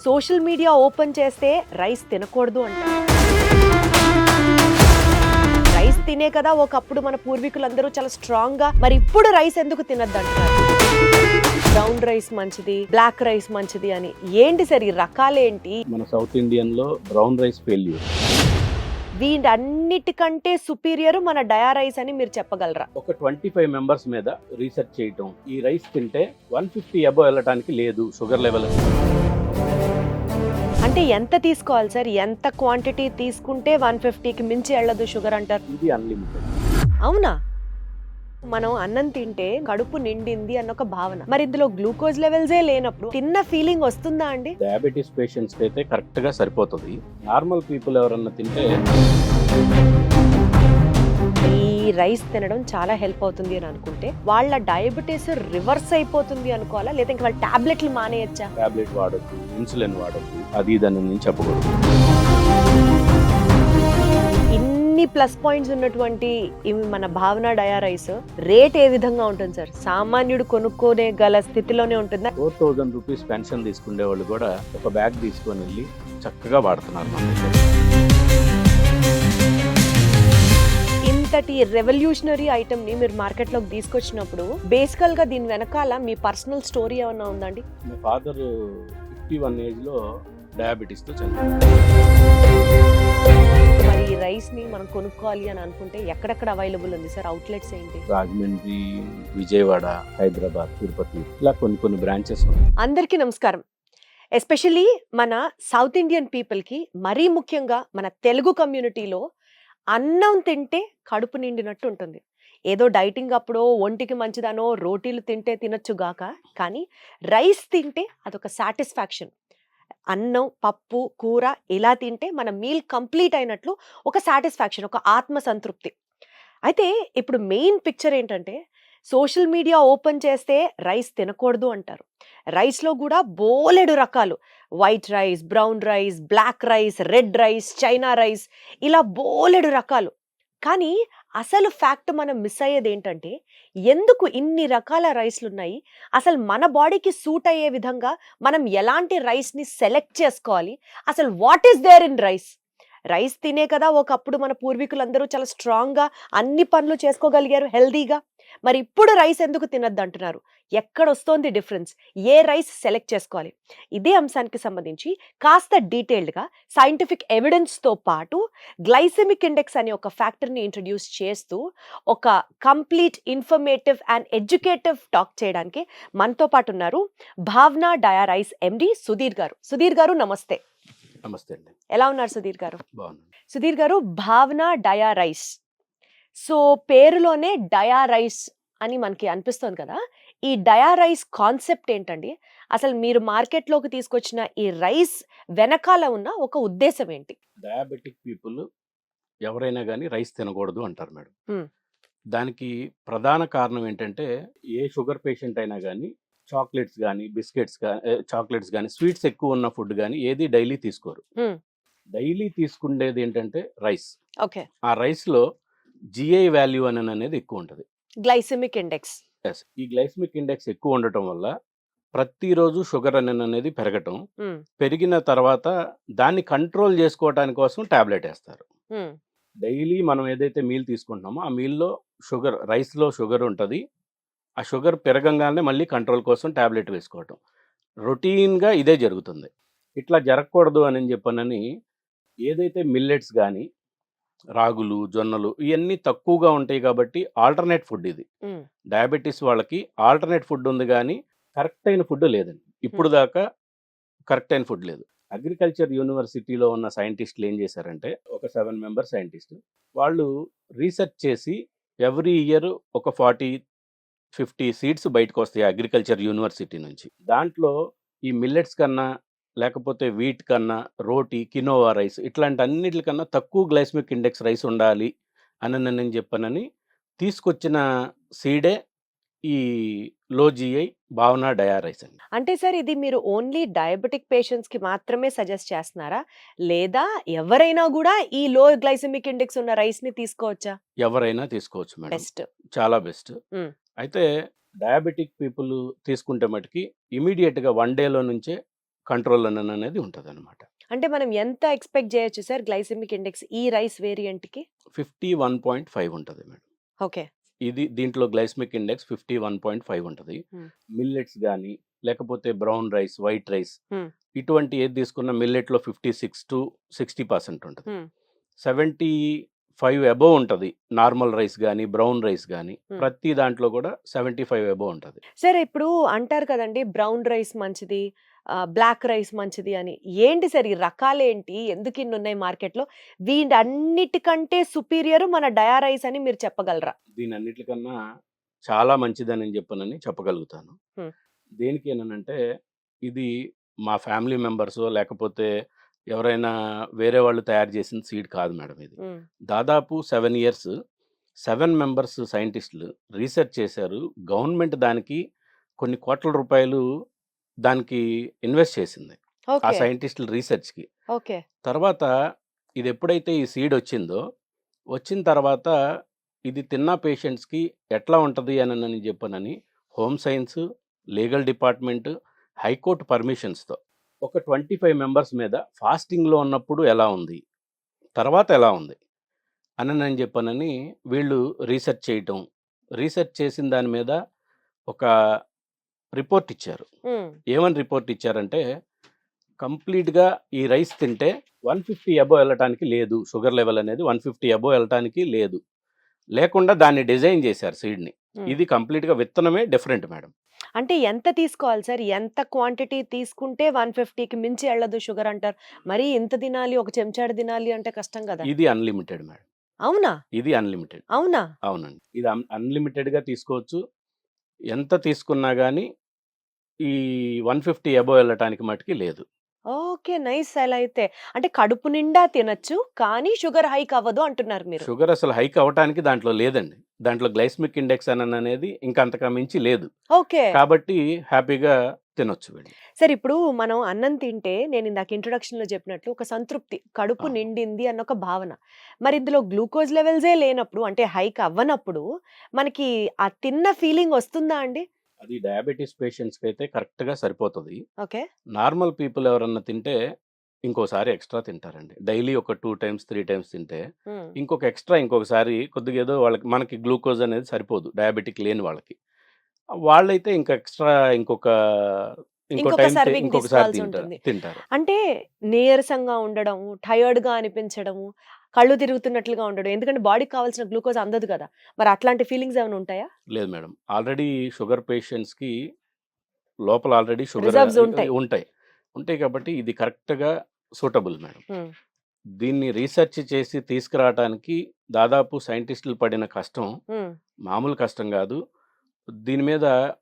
Social media open చేస్తే rice తినకూడదు అంట. రైస్ తినే కదా ఒకప్పుడు మన పూర్వీకులందరూ చాలా స్ట్రాంగ్ గా, మరి ఇప్పుడు రైస్ ఎందుకు తినద్దు అంటారు? బ్రౌన్ రైస్ మంచిది, బ్లాక్ రైస్ మంచిది అని. ఏంటి సార్ ఈ రకాలేంటి? మన సౌత్ ఇండియన్ లో బ్రౌన్ రైస్ ఫెయిల్యూర్. వీటన్నిటికంటే సుపీరియర్ మన డయా రైస్ అని మీరు చెప్పగలరా? ఒక 25 మెంబర్స్ మీద రీసెర్చ్ చేయటం, ఈ రైస్ తింటే 150 అబోవ్ వెళ్ళటానికి లేదు షుగర్ లెవెల్. అంటే ఎంత తీసుకోవాలి సార్? ఎంత క్వాంటిటీ తీసుకుంటే 150కి మించి వెళ్ళదు షుగర్ అంటారు? ఇది అన్లిమిటెడ్. అవునా? మనం అన్నం తింటే కడుపు నిండింది అన్న ఒక భావన, మరి ఇందులో గ్లూకోజ్ లెవెల్సే లేనప్పుడు తిన్న ఫీలింగ్ వస్తుందా అండి? డయాబెటీస్ పేషెంట్స్ అయితే కరెక్ట్ గా సరిపోతుంది. నార్మల్ పీపుల్ ఎవరన్నా తింటే ఈ రైస్ తినడం చాలా హెల్ప్ అవుతుంది అని అనుకుంటే వాళ్ళ డయాబెటీస్ రివర్స్ అయిపోతుంది అనుకోవాలా, లేదా ఇంకా వాళ్ళ టాబ్లెట్లు మానేయచ్చా? టాబ్లెట్ వాడద్దు, ఇన్సులిన్ వాడద్దు, అది దాని నుంచి చెప్పకూడదు. ఇన్ని ప్లస్ పాయింట్స్ ఉన్నటువంటి ఇవి మన భావన డయా రైస్ రేట్ ఏ విధంగా ఉంటుంది సార్? సామాన్యుడు కొనుక్కోనే గల స్థితిలోనే ఉంటుందా? 4000 రూపీస్ పెన్షన్ తీసుకునే వాళ్ళు కూడా ఒక బ్యాగ్ తీసుకొని వెళ్ళి చక్కగా వాడుతున్నారు. ఇంతటి రెవల్యూషనరీ ఐటమ్ ని మీరు మార్కెట్ లోకి తీసుకొచ్చినప్పుడు బేసికల్ గా దీని వెనకాల మీ పర్సనల్ స్టోరీ ఏమన్నా ఉందండి? మా ఫాదర్ 51 ఏజ్ లో డయాబెటీస్ తో చనిపోయారు. మరి ఈ రైస్ ని మనం కొనుక్కోవాలి అని అనుకుంటే ఎక్కడెక్కడ అవైలబుల్ ఉంది సార్? అవుట్లెట్స్ ఏంటి? రాజమండ్రి, విజయవాడ, హైదరాబాద్, తిరుపతి, ఇలా కొన్ని బ్రాంచెస్ ఉన్నాయి. అందరికీ నమస్కారం. ఎస్పెషల్లీ మన సౌత్ ఇండియన్ పీపుల్ కి, మరీ ముఖ్యంగా మన తెలుగు కమ్యూనిటీలో అన్నం తింటే కడుపు నిండినట్టు ఉంటుంది. ఏదో డైటింగ్ అప్పుడో ఒంటికి మంచిదనో రోటీలు తింటే తినొచ్చుగాక, కానీ రైస్ తింటే అదొక సాటిస్ఫాక్షన్. అన్నం, పప్పు, కూర ఇలా తింటే మన మీల్ కంప్లీట్ అయినట్లు ఒక సాటిస్ఫాక్షన్, ఒక ఆత్మ సంతృప్తి. అయితే ఇప్పుడు మెయిన్ పిక్చర్ ఏంటంటే, సోషల్ మీడియా ఓపెన్ చేస్తే రైస్ తినకూడదు అంటారు. రైస్లో కూడా బోలెడు రకాలు, white rice, brown rice, black rice, red rice, China rice, ఇలా బోలెడు రకాలు. కానీ అసలు ఫ్యాక్ట్ మనం మిస్ అయ్యేది ఏంటంటే, ఎందుకు ఇన్ని రకాల రైస్లు ఉన్నాయి, అసలు మన బాడీకి సూట్ అయ్యే విధంగా మనం ఎలాంటి రైస్ని సెలెక్ట్ చేసుకోవాలి, అసలు what is there in rice? Rice తినే కదా ఒకప్పుడు మన పూర్వీకులందరూ చాలా స్ట్రాంగ్గా అన్ని పనులు చేసుకోగలిగారు హెల్దీగా, మరి ఇప్పుడు రైస్ ఎందుకు తినద్దు అంటున్నారు? ఎక్కడొస్తోంది డిఫరెన్స్? ఏ రైస్ సెలెక్ట్ చేసుకోవాలి? ఇదే అంశానికి సంబంధించి కాస్త డీటెయిల్డ్గా సైంటిఫిక్ ఎవిడెన్స్తో పాటు గ్లైసెమిక్ ఇండెక్స్ అనే ఒక ఫ్యాక్టర్ని ఇంట్రడ్యూస్ చేస్తూ ఒక complete informative and educative talk చేయడానికి మనతో పాటు ఉన్నారు భావన డయా రైస్ ఎండి సుధీర్ గారు. సుధీర్ గారు నమస్తే. నమస్తే అండి. ఎలా ఉన్నారు సుధీర్ గారు? బాగున్నాను. సుధీర్ గారు, భావన డయా రైస్, సో పేరులోనే డయా రైస్ అని మనకి అనిపిస్తుంది కదా, ఈ డయా రైస్ కాన్సెప్ట్ ఏంటండి? అసలు మీరు మార్కెట్లోకి తీసుకొచ్చిన ఈ రైస్ వెనకాల ఉన్న ఒక ఉద్దేశం ఏంటి? డయాబెటిక్ పీపుల్ ఎవరైనా కానీ రైస్ తినకూడదు అంటారు మేడం. Hmm. దానికి ప్రధాన కారణం ఏంటంటే, ఏ షుగర్ పేషెంట్ అయినా కానీ చాక్లెట్స్ కానీ చాక్లెట్స్ కానీ స్వీట్స్ ఎక్కువ ఉన్న ఫుడ్ కానీ ఏది డైలీ తీసుకోరు. డైలీ తీసుకునేది ఏంటంటే రైస్. ఓకే. ఆ రైస్లో జిఐ వాల్యూ అనేది ఎక్కువ ఉంటుంది. Glycemic index. ఎస్, ఈ గ్లైసెమిక్ ఇండెక్స్ ఎక్కువ ఉండటం వల్ల ప్రతిరోజు షుగర్ అనేది పెరగటం, పెరిగిన తర్వాత దాన్ని కంట్రోల్ చేసుకోవడానికి కోసం టాబ్లెట్ వేస్తారు. డైలీ మనం ఏదైతే మీల్ తీసుకుంటున్నామో ఆ మీల్లో షుగర్, రైస్లో షుగర్ ఉంటుంది. ఆ షుగర్ పెరగంగానే మళ్ళీ కంట్రోల్ కోసం టాబ్లెట్ వేసుకోవటం, రొటీన్గా ఇదే జరుగుతుంది. ఇట్లా జరగకూడదు అని చెప్పనని ఏదైతే మిల్లెట్స్ కానీ రాగులు, జొన్నలు ఇవన్నీ తక్కువగా ఉంటాయి కాబట్టి ఆల్టర్నేట్ ఫుడ్ ఇది. డయాబెటీస్ వాళ్ళకి ఆల్టర్నేట్ ఫుడ్ ఉంది కానీ కరెక్ట్ అయిన ఫుడ్ లేదండి. ఇప్పుడు దాకా కరెక్ట్ అయిన ఫుడ్ లేదు. అగ్రికల్చర్ యూనివర్సిటీలో ఉన్న సైంటిస్టులు ఏం చేశారంటే, ఒక 7 మెంబర్ సైంటిస్ట్ వాళ్ళు రీసెర్చ్ చేసి ఎవ్రీ ఇయర్ ఒక 40-50 సీడ్స్ బయటకు వస్తాయి అగ్రికల్చర్ యూనివర్సిటీ నుంచి. దాంట్లో ఈ మిల్లెట్స్ కన్నా, లేకపోతే వీట్ కన్నా, రోటీ, కినోవా రైస్ ఇట్లాంటి అన్నిటికన్నా తక్కువ గ్లైసెమిక్ ఇండెక్స్ రైస్ ఉండాలి అని నేను చెప్పానని తీసుకొచ్చిన సీడే ఈ లో జిఐ భావన డయా రైస్ అండి. అంటే సార్, ఇది మీరు ఓన్లీ డయాబెటిక్ పేషెంట్స్ కి మాత్రమే సజెస్ట్ చేస్తున్నారా, లేదా ఎవరైనా కూడా ఈ లో గ్లైసెమిక్ ఇండెక్స్ ఉన్న రైస్ ని తీసుకోవచ్చా? ఎవరైనా తీసుకోవచ్చు మేడం, బెస్ట్. చాలా బెస్ట్. అయితే డయాబెటిక్ పీపుల్ తీసుకుంటే మటుకి ఇమీడియట్గా 1 డేలో నుంచే కంట్రోల్ అనేది ఉంటదనమాట. అంటే మనం ఎంత ఎక్స్‌పెక్ట్ జేయొచ్చు సార్ గ్లైసెమిక్ ఇండెక్స్ ఈ రైస్ వేరియంట్‌కి? 51.5 ఉంటది మేడం. ఓకే. దీంట్లో గ్లైసెమిక్ ఇండెక్స్ 51.5 ఉంటది. హ్మ్. మిల్లెట్స్ గానీ, లేకపోతే బ్రౌన్ రైస్, వైట్ రైస్ హ్మ్. ఇటువంటి ఏది తీసుకున్న మిల్లెట్‌లో 56-60% ఉంటది. హ్మ్. 75 అబోవ్ ఉంటది. నార్మల్ రైస్ గానీ, బ్రౌన్ రైస్ గానీ హ్మ్. ప్రతి దాంట్లో కూడా 75 అబోవ్ ఉంటది. సార్ ఇప్పుడు అంటారు కదండీ బ్రౌన్ రైస్ మంచిది, బ్లాక్ రైస్ మంచిది అని. ఏంటి సార్ ఈ రకాలేంటి? ఎందుకిన్నున్నాయి మార్కెట్‌లో? వీటన్నిటికంటే సుపీరియర్ మన డయా రైస్ అని మీరు చెప్పగలరా? దీనన్నిట్లికన్నా చాలా మంచిదని చెప్పగలుగుతాను. హ్మ్. దేనికేననంటే ఇది మా ఫ్యామిలీ మెంబర్సో లేకపోతే ఎవరైనా వేరే వాళ్ళు తయారు చేసిన సీడ్ కాదు మేడం ఇది. హ్మ్. దాదాపు 7 ఇయర్స్ 7 మెంబర్స్ సైంటిస్టులు రీసెర్చ్ చేశారు. గవర్నమెంట్ దానికి కొన్ని కోట్ల రూపాయలు దానికి ఇన్వెస్ట్ చేసింది. ఆ ఓకే. సైంటిస్టుల రీసెర్చ్‌కి. ఓకే. తర్వాత ఇదెప్పుడైతే ఈ సీడ్ వచ్చిందో, వచ్చిన తర్వాత ఇది తిన్న పేషెంట్స్‌కి ఎట్లా ఉంటది అనని చెప్పనని home science, legal department, high court పర్మిషన్స్‌తో ఒక 25 మెంబర్స్ మీద ఫాస్టింగ్‌లో ఉన్నప్పుడు ఎలా ఉంది? తర్వాత ఎలా ఉంది? చెప్పనని వీళ్ళు రీసెర్చ్ చేయటం. రీసెర్చ్ చేసిన దాని మీద ఒక రిపోర్ట్ ఇచ్చారు. హ్మ్. ఏమని రిపోర్ట్ ఇచ్చారంటే, కంప్లీట్‌గా ఈ రైస్ తింటే 150 అబోవ్ ఎళ్ళటానికి లేదు. షుగర్ లెవెల్ అనేది 150 అబోవ్ ఎళ్ళటానికి లేదు. లేకుండా దాన్ని డిజైన్ చేశారు సీడ్‌ని. హ్మ్. ఇది కంప్లీట్‌గా విత్తనమే డిఫరెంట్ మేడం. అంటే ఎంత తీసుకోవాలి సార్? ఎంత క్వాంటిటీ తీసుకుంటే 150కి మించి ఎళ్ళదు షుగర్ అంటారు. మరి ఇంత తినాలి, ఒక చెంచాడు తినాలి అంటే కష్టం గదా! ఇది అన్‌లిమిటెడ్ మేడం. అవునా? ఇది అన్‌లిమిటెడ్. అవునా? అవునండి. ఇది అన్‌లిమిటెడ్‌గా తీసుకోవచ్చు. ఎంత తీసుకున్నా గానీ, ఈ 150 అబోవ్ ఎళ్ళటానికి మటికి లేదు. ఓకే. నైస్ అలా అయితే. అంటే కడుపు నిండా తినొచ్చు. కానీ షుగర్ హైక్ అవ్వదు అంటున్నారు మీరు. షుగర్ అసలు హైక్ అవ్వటానికి దాంట్లో లేదండి. దాంట్లో గ్లైసెమిక్ ఇండెక్స్ అనేది ఇంక అంతకు మించి లేదు. ఓకే. కాబట్టి హ్యాపీగా తినొచ్చు వీళ్ళు. సరే ఇప్పుడు మనం అన్నం తింటే నేను ఇందాక ఇంట్రొడక్షన్‌లో చెప్పినట్లు ఒక సంతృప్తి. కడుపు అవును. నిండింది అన్న ఒక భావన. మరి ఇందులో గ్లూకోజ్ లెవెల్సే లేనప్పుడు అంటే హైక్ అవ్వనప్పుడు మనకి ఆ తిన్న ఫీలింగ్ వస్తుందా అండి? అది డయాబెటిస్ పేషెంట్స్‌కైతే కరెక్ట్‌గా సరిపోతది. ఓకే. నార్మల్ పీపుల్ ఎవరన్నా తింటే ఇంకోసారి ఎక్స్‌ట్రా తింటారండి. డైలీ ఒక 2 టైమ్స్, 3 టైమ్స్ తింటే హ్మ్. ఇంకొకసారి కొద్దిగా ఏదో మనకి గ్లూకోజ్ అనేది సరిపోదు డయాబెటిక్ లేని వాళ్ళకి. వాళ్ళైతే ఇంకా ఎక్స్‌ట్రా ఇంకో ఇంకొక టైమ్ సర్వింగ్ ఇంకొకసారి తీసుకోవాల్సుంటుంది. తింటారు. అంటే నీరసంగా ఉండడము, టయర్డ్‌గా అనిపించడము, కళ్ళు తిరుగుతున్నట్లుగా ఉండడం. ఎందుకంటే బాడీకి కావాల్సిన గ్లూకోజ్ అందదు కదా! మరి అట్లాంటి ఫీలింగ్స్ ఏమైనా ఉంటాయా? లేదు మేడం. ఆల్రెడీ షుగర్ పేషెంట్స్‌కి లోపల ఆల్రెడీ షుగర్ రిజర్వ్స్ ఉంటాయి. ఉంటాయి. ఉంటాయి కాబట్టి ఇది కరెక్ట్‌గా సూటబుల్ మేడం. హ్మ్. దీన్ని రీసెర్చ్ చేసి తీసుకురావటానికి దాదాపు సైంటిస్టులు పడిన కష్టం హ్మ్. మామూలు కష్టం గాదు. దీని మీద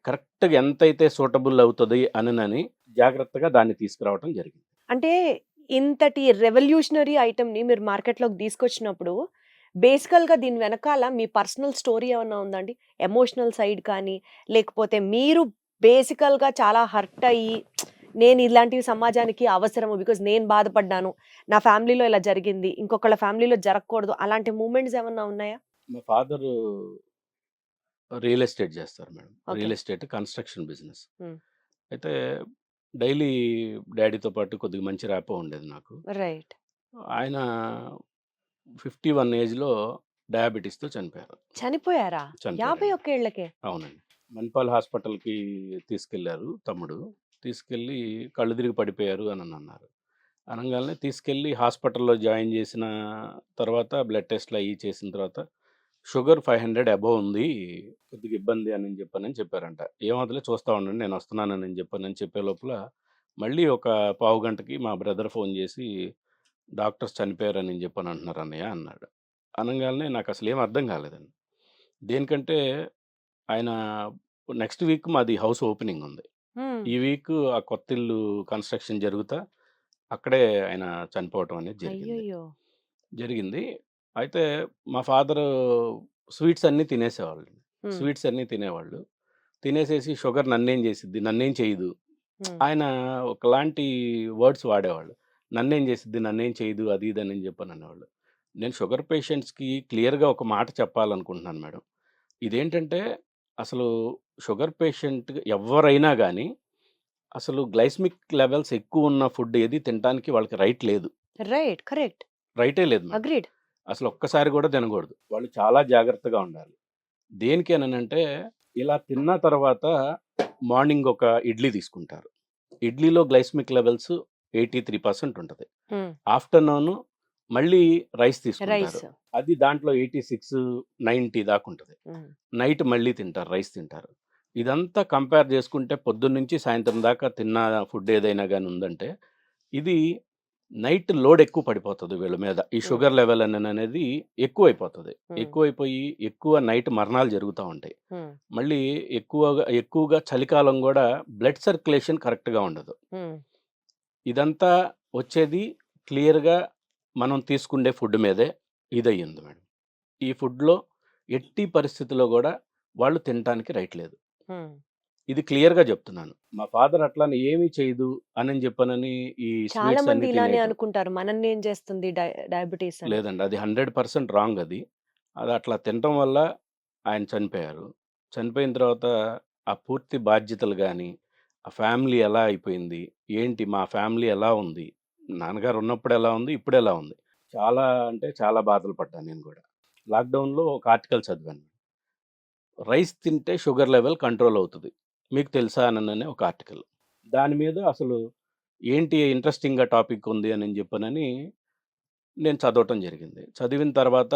కరెక్ట్‌గా ఎంతైతే సూటబుల్ అవుతది జాగ్రత్తగా దాన్ని తీసుకురావటం జరిగింది. అంటే ఇంతటి రెవల్యూషనరీ ఐటెమ్‌ని మీరు మార్కెట్‌లోకి తీసుకొచ్చినప్పుడు బేసికల్‌గా దీని వెనకాల మీ పర్సనల్ స్టోరీ ఏమన్నా ఉందా అండి? ఎమోషనల్ సైడ్ కానీ, లేకపోతే మీరు బేసికల్‌గా చాలా హర్ట్ అయ్యి, నేను ఇలాంటివి సమాజానికి అవసరము బికాజ్ నేను బాధపడ్డాను. నా ఫ్యామిలీలో ఇలా జరిగింది. ఇంకొకళ్ళ ఫ్యామిలీలో జరగకూడదు. అలాంటి మూవ్‌మెంట్స్ ఏమన్నా ఉన్నాయా? మా ఫాదరు రియల్ ఎస్టేట్ చేస్తారు madam. Okay. Real estate construction business. హ్మ్. అయితే డైలీ డ్యాడీతో పాటు కొద్దిగా మంచి ర్యాపో ఉండేది నాకు. రైట్. ఆయన 51 ఏజ్‌లో డయాబెటిస్‌తో చనిపోయారు. చనిపోయారా? చనిపోయారండి. 51 ఏళ్లకే? అవునండి. మణిపాల్ హాస్పిటల్‌కి తీసుకెళ్లారు తమ్ముడు. తీసుకెళ్ళి కళ్ళు తిరిగి పడిపోయారు అన్నారు. అనంగాల్నే తీసుకెళ్ళి హాస్పిటల్‌లో జాయిన్ చేసిన తర్వాత బ్లడ్ టెస్ట్‌లు అయ్యి చేసిన తర్వాత షుగర్ 500 అబోవ్ ఉంది. కొద్దిగా ఇబ్బంది చెప్పారంట. ఏమవుదులే చూస్తా ఉండండి నేను వస్తున్నానని చెప్పే లోపల మళ్ళీ ఒక పావుగంటకి మా బ్రదర్ ఫోన్ చేసి డాక్టర్స్ చనిపోయారని అంటున్నారు అన్నయ్య అన్నాడు. అనంగాల్నే నాకసలేం అర్థం కాలేదండి. దేనికంటే ఆయన నెక్స్ట్ వీక్ మాది హౌస్ ఓపెనింగ్ ఉంది. హ్మ్. ఈ వీక్ ఆ కొత్తిల్లు కన్‌స్ట్రక్షన్ జరుగుతా అక్కడే ఆయన చనిపోవటం అనేది జరిగింది. అయ్యయ్యో! జరిగింది. అయితే మా ఫాదరు స్వీట్స్ అన్నీ తినేసేవాళ్ళు. హ్మ్. స్వీట్స్ అన్నీ తినేవాళ్ళు. తినేసేసి షుగర్ నన్నేం చేసిద్ది, నన్నేం చేయదు. హ్మ్. ఆయన ఒకలాంటి వర్డ్స్ వాడేవాళ్ళు. నన్నేం చేసిద్ది, నన్నేం చేయదు అది ఇది అని అనేవాళ్ళు. నేను షుగర్ పేషెంట్స్‌కి క్లియర్‌గా ఒక మాట చెప్పాలనుకుంటున్నాను మేడం. ఇదేంటంటే అసలు షుగర్ పేషెంట్ ఎవ్వరైనా గానీ అసలు గ్లైసెమిక్ లెవెల్స్ ఎక్కువ ఉన్న ఫుడ్ ఏది తినడానికి వాళ్ళకి రైట్ లేదు. రైట్. కరెక్ట్. రైటే లేదు మేడం. అగ్రీడ్. అసలు ఒక్కసారి కూడా తినకూడదు. వాళ్ళు చాలా జాగ్రత్తగా ఉండాలి. దేనికేననంటే ఇలా తిన్న తర్వాత మార్నింగ్ ఒక ఇడ్లీ తీసుకుంటారు. ఇడ్లీలో గ్లైసెమిక్ లెవెల్స్ 83% ఉంటది. హ్మ్. ఆఫ్టర్‌నూన్ మళ్ళీ రైస్ తీసుకుంటారు. రైస్. అది దాంట్లో 86, 90 దాకా ఉంటది. హ్మ్. నైట్ మళ్ళీ తింటారు. రైస్ తింటారు. ఇదంతా కంపేర్ చేసుకుంటే పొద్దున్నుంచి సాయంత్రం దాకా తిన్న ఫుడ్ ఏదైనా గాని ఉందంటే, ఇది నైట్ లోడ్ ఎక్కువ పడిపోతది వీళ్ళ మీద. ఈ హ్మ్. షుగర్ లెవెల్ అనేది ఎక్కువైపోతది. హ్మ్. ఎక్కువైపోయి ఎక్కువ నైట్ మరణాలు జరుగుతా ఉంటాయి. హ్మ్. మళ్ళీ ఎక్కువగా చలికాలం గూడా బ్లడ్ సర్క్యులేషన్ కరెక్ట్‌గా ఉండదు. హ్మ్. ఇదంతా వచ్చేది క్లియర్‌గా మనం తీసుకుండే ఫుడ్ మీదే ఇదయ్యింది మేడం. ఈ ఫుడ్‌లో ఎట్టి పరిస్థితిలో గూడా వాళ్ళు తినటానికి రైట్ లేదు. హ్మ్. ఇది క్లియర్‌గా జెప్తున్నాను. మా ఫాదర్ అట్లని ఏమి చేయదు అనని జెప్పనని ఈ చాలా స్వీట్స్ మంది అన్నీ ఇలానే తినేయటం. అనుకుంటారు. మనల్ని ఏం చేస్తుంది డయాబెటిస్ అని. లేదండి. అది 100% రాంగ్ అది. అది అట్లా తినటం వల్ల ఆయన చనిపోయారు. చనిపోయిన తర్వాత ఆ పూర్తి బాధ్యతలు గాని, ఆ ఫ్యామిలీ ఎలా అయిపోయింది? ఏంటి మా ఫ్యామిలీ ఎలా ఉంది? నాన్నగారు ఉన్నప్పుడు ఎలా ఉంది? ఇప్పుడు ఎలా ఉంది? చాలా అంటే చాలా బాధలు పడ్డాను నేను గూడా. లాక్‌డౌన్‌లో ఒక ఆర్టికల్ చదివాను. రైస్ తింటే షుగర్ లెవెల్ కంట్రోల్ అవుతది. మీకు తెలుసా అననే ఒక ఆర్టికల్. దాని మీద అసలు ఏంటి ఇంట్రెస్టింగ్‌గా టాపిక్ ఉంది అని చెప్పనని నేను చదవటం జరిగింది. చదివిన తర్వాత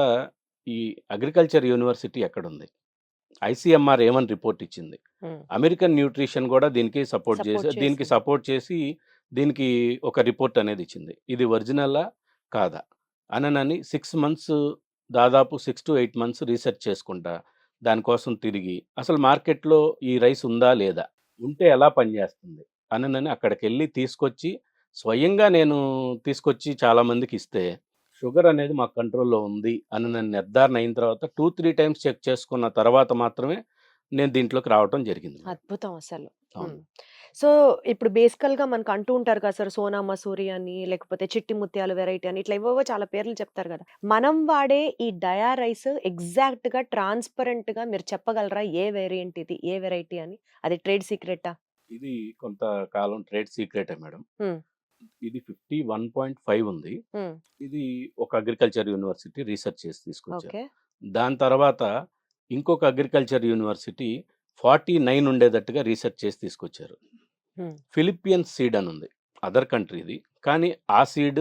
ఈ అగ్రికల్చర్ యూనివర్సిటీ ఎక్కడుంది? ఐసీఎంఆర్ ఏమని రిపోర్ట్ ఇచ్చింది? హ్మ్. అమెరికన్ న్యూట్రిషన్ గూడా దీనికి సపోర్ట్ సపోర్ట్ దీనికి చేసింది. సపోర్ట్ చేసి దీనికి ఒక రిపోర్ట్ అనేది ఇచ్చింది. ఇది ఒరిజినలా? కాదా? అననని 6 మంత్స్ దాదాపు 6-8 మంత్స్ రీసెర్చ్ చేసుకుంటా, దానికోసం తిరిగి అసలు మార్కెట్‌లో ఈ రైస్ ఉందా? లేదా? ఉంటే ఎలా పనిచేస్తుంది? అననని అక్కడికెళ్ళి తీసుకొచ్చి స్వయంగా నేను తీసుకొచ్చి చాలా మందికిస్తే షుగర్ అనేది మా కంట్రోల్‌లో ఉంది అని నేను నిర్ధారణ అయిన తర్వాత 2, 3 టైమ్స్ చెక్ చేసుకున్న తర్వాత మాత్రమే నేను దీంట్లోకి రావటం జరిగింది మేడం. అద్భుతం అసలు. అవును. హ్మ్. సో, ఇప్పుడు బేసికల్‌గా మనకు అంటూ ఉంటారు కదా సార్! సోనా మసూరి అని, లేకపోతే చిట్టి ముత్యాలు వెరైటీ అని ఇట్లా ఏవేవో చాలా పేర్లు చెప్తారు కదా! మనం వాడే ఈ డయా రైస్ ఎగ్జాక్ట్‌గా, ట్రాన్స్‌పరెంట్‌గా మీరు చెప్పగలరా? ఏ వేరియంట్ ఇది? ఏ వెరైటీ అని? అది ట్రేడ్ సీక్రెటా? ఇది కొంతకాలం ట్రేడ్ సీక్రెటే మేడం. హ్మ్. ఇది 51.5 ఉంది. హ్మ్. ఇది ఒక అగ్రికల్చర్ యూనివర్సిటీ రీసెర్చ్ చేసి తీసుకొచ్చారు. ఓకే. దాని తర్వాత ఇంకొక అగ్రికల్చర్ యూనివర్సిటీ 49 ఉండేటట్టుగా రీసెర్చ్ చేసి తీసుకొచ్చారు. హ్మ్. ఫిలిపియన్ సీడ్ అని ఉంది. అదర్ కంట్రీది. కానీ ఆ సీడ్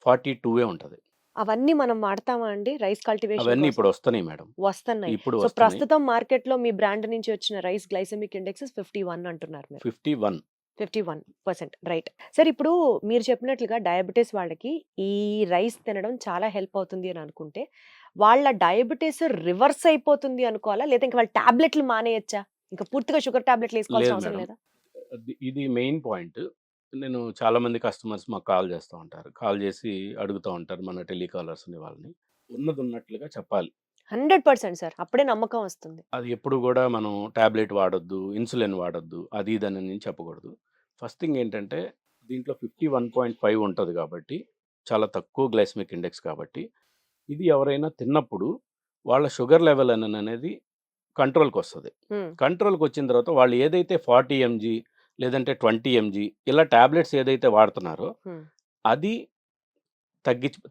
42 ఉంటది. అవన్నీ మనం వాడతామా అండి రైస్ కల్టివేషన్ అవన్నీ కోసం? ఇప్పుడు వస్తున్నాయి మేడం. వస్తన్నాయి. ఇప్పుడు సో, వస్తున్నాయి. ప్రస్తుతం మార్కెట్‌లో మీ బ్రాండ్ నుంచి వచ్చిన రైస్ గ్లైసెమిక్ ఇండెక్స్ 51 అంటున్నారు మీరు. 51. 51% రైట్. సార్ ఇప్పుడు మీరు చెప్పినట్లుగా డయాబెటిస్ వాళ్ళకి ఈ రైస్ తినడం చాలా హెల్ప్ అవుతుంది అని అనుకుంటే, వాళ్ళ డయాబెటిస్ రివర్స్ అయిపోతుంది అనుకోవాలా? లేదా ఇంక వాళ్ళు టాబ్లెట్‌లు మానేయొచ్చా? ఇంక పూర్తిగా షుగర్ టాబ్లెట్‌లు ఏసుకోవాల్సిన లేదు అవసరం మేడం. లేదా? ఇది మెయిన్ పాయింట్. నేను చాలామంది కస్టమర్స్ మాకు కాల్ చేస్తా ఉంటారు. కాల్ చేసి అడుగుతా ఉంటారు మన టెలికాలర్స్‌ని వాళ్ళని. ఉన్నదున్నట్లుగా చెప్పాలి. 100% సార్. అప్పుడే నమ్మకం వస్తుంది. అది ఎప్పుడు గూడా మనం టాబ్లెట్ వాడొద్దు, ఇన్సులిన్ వాడొద్దు, అది ఇదని నేను చెప్పకూడదు. ఫస్ట్ థింగ్ ఏంటంటే దీంట్లో 51.5 ఉంటది కాబట్టి, చాలా తక్కువ గ్లైసెమిక్ ఇండెక్స్ కాబట్టి, ఇది ఎవరైనా తిన్నప్పుడు వాళ్ళ షుగర్ లెవెల్ అనేది కంట్రోల్‌కొస్తది. హ్మ్. కంట్రోల్‌కొచ్చిన తర్వాత వాళ్ళు ఏదైతే 40 ఎంజీ లేదంటే 20 ఎంజీ ఇలా టాబ్లెట్స్ ఏదైతే వాడుతున్నారో హ్మ్. అది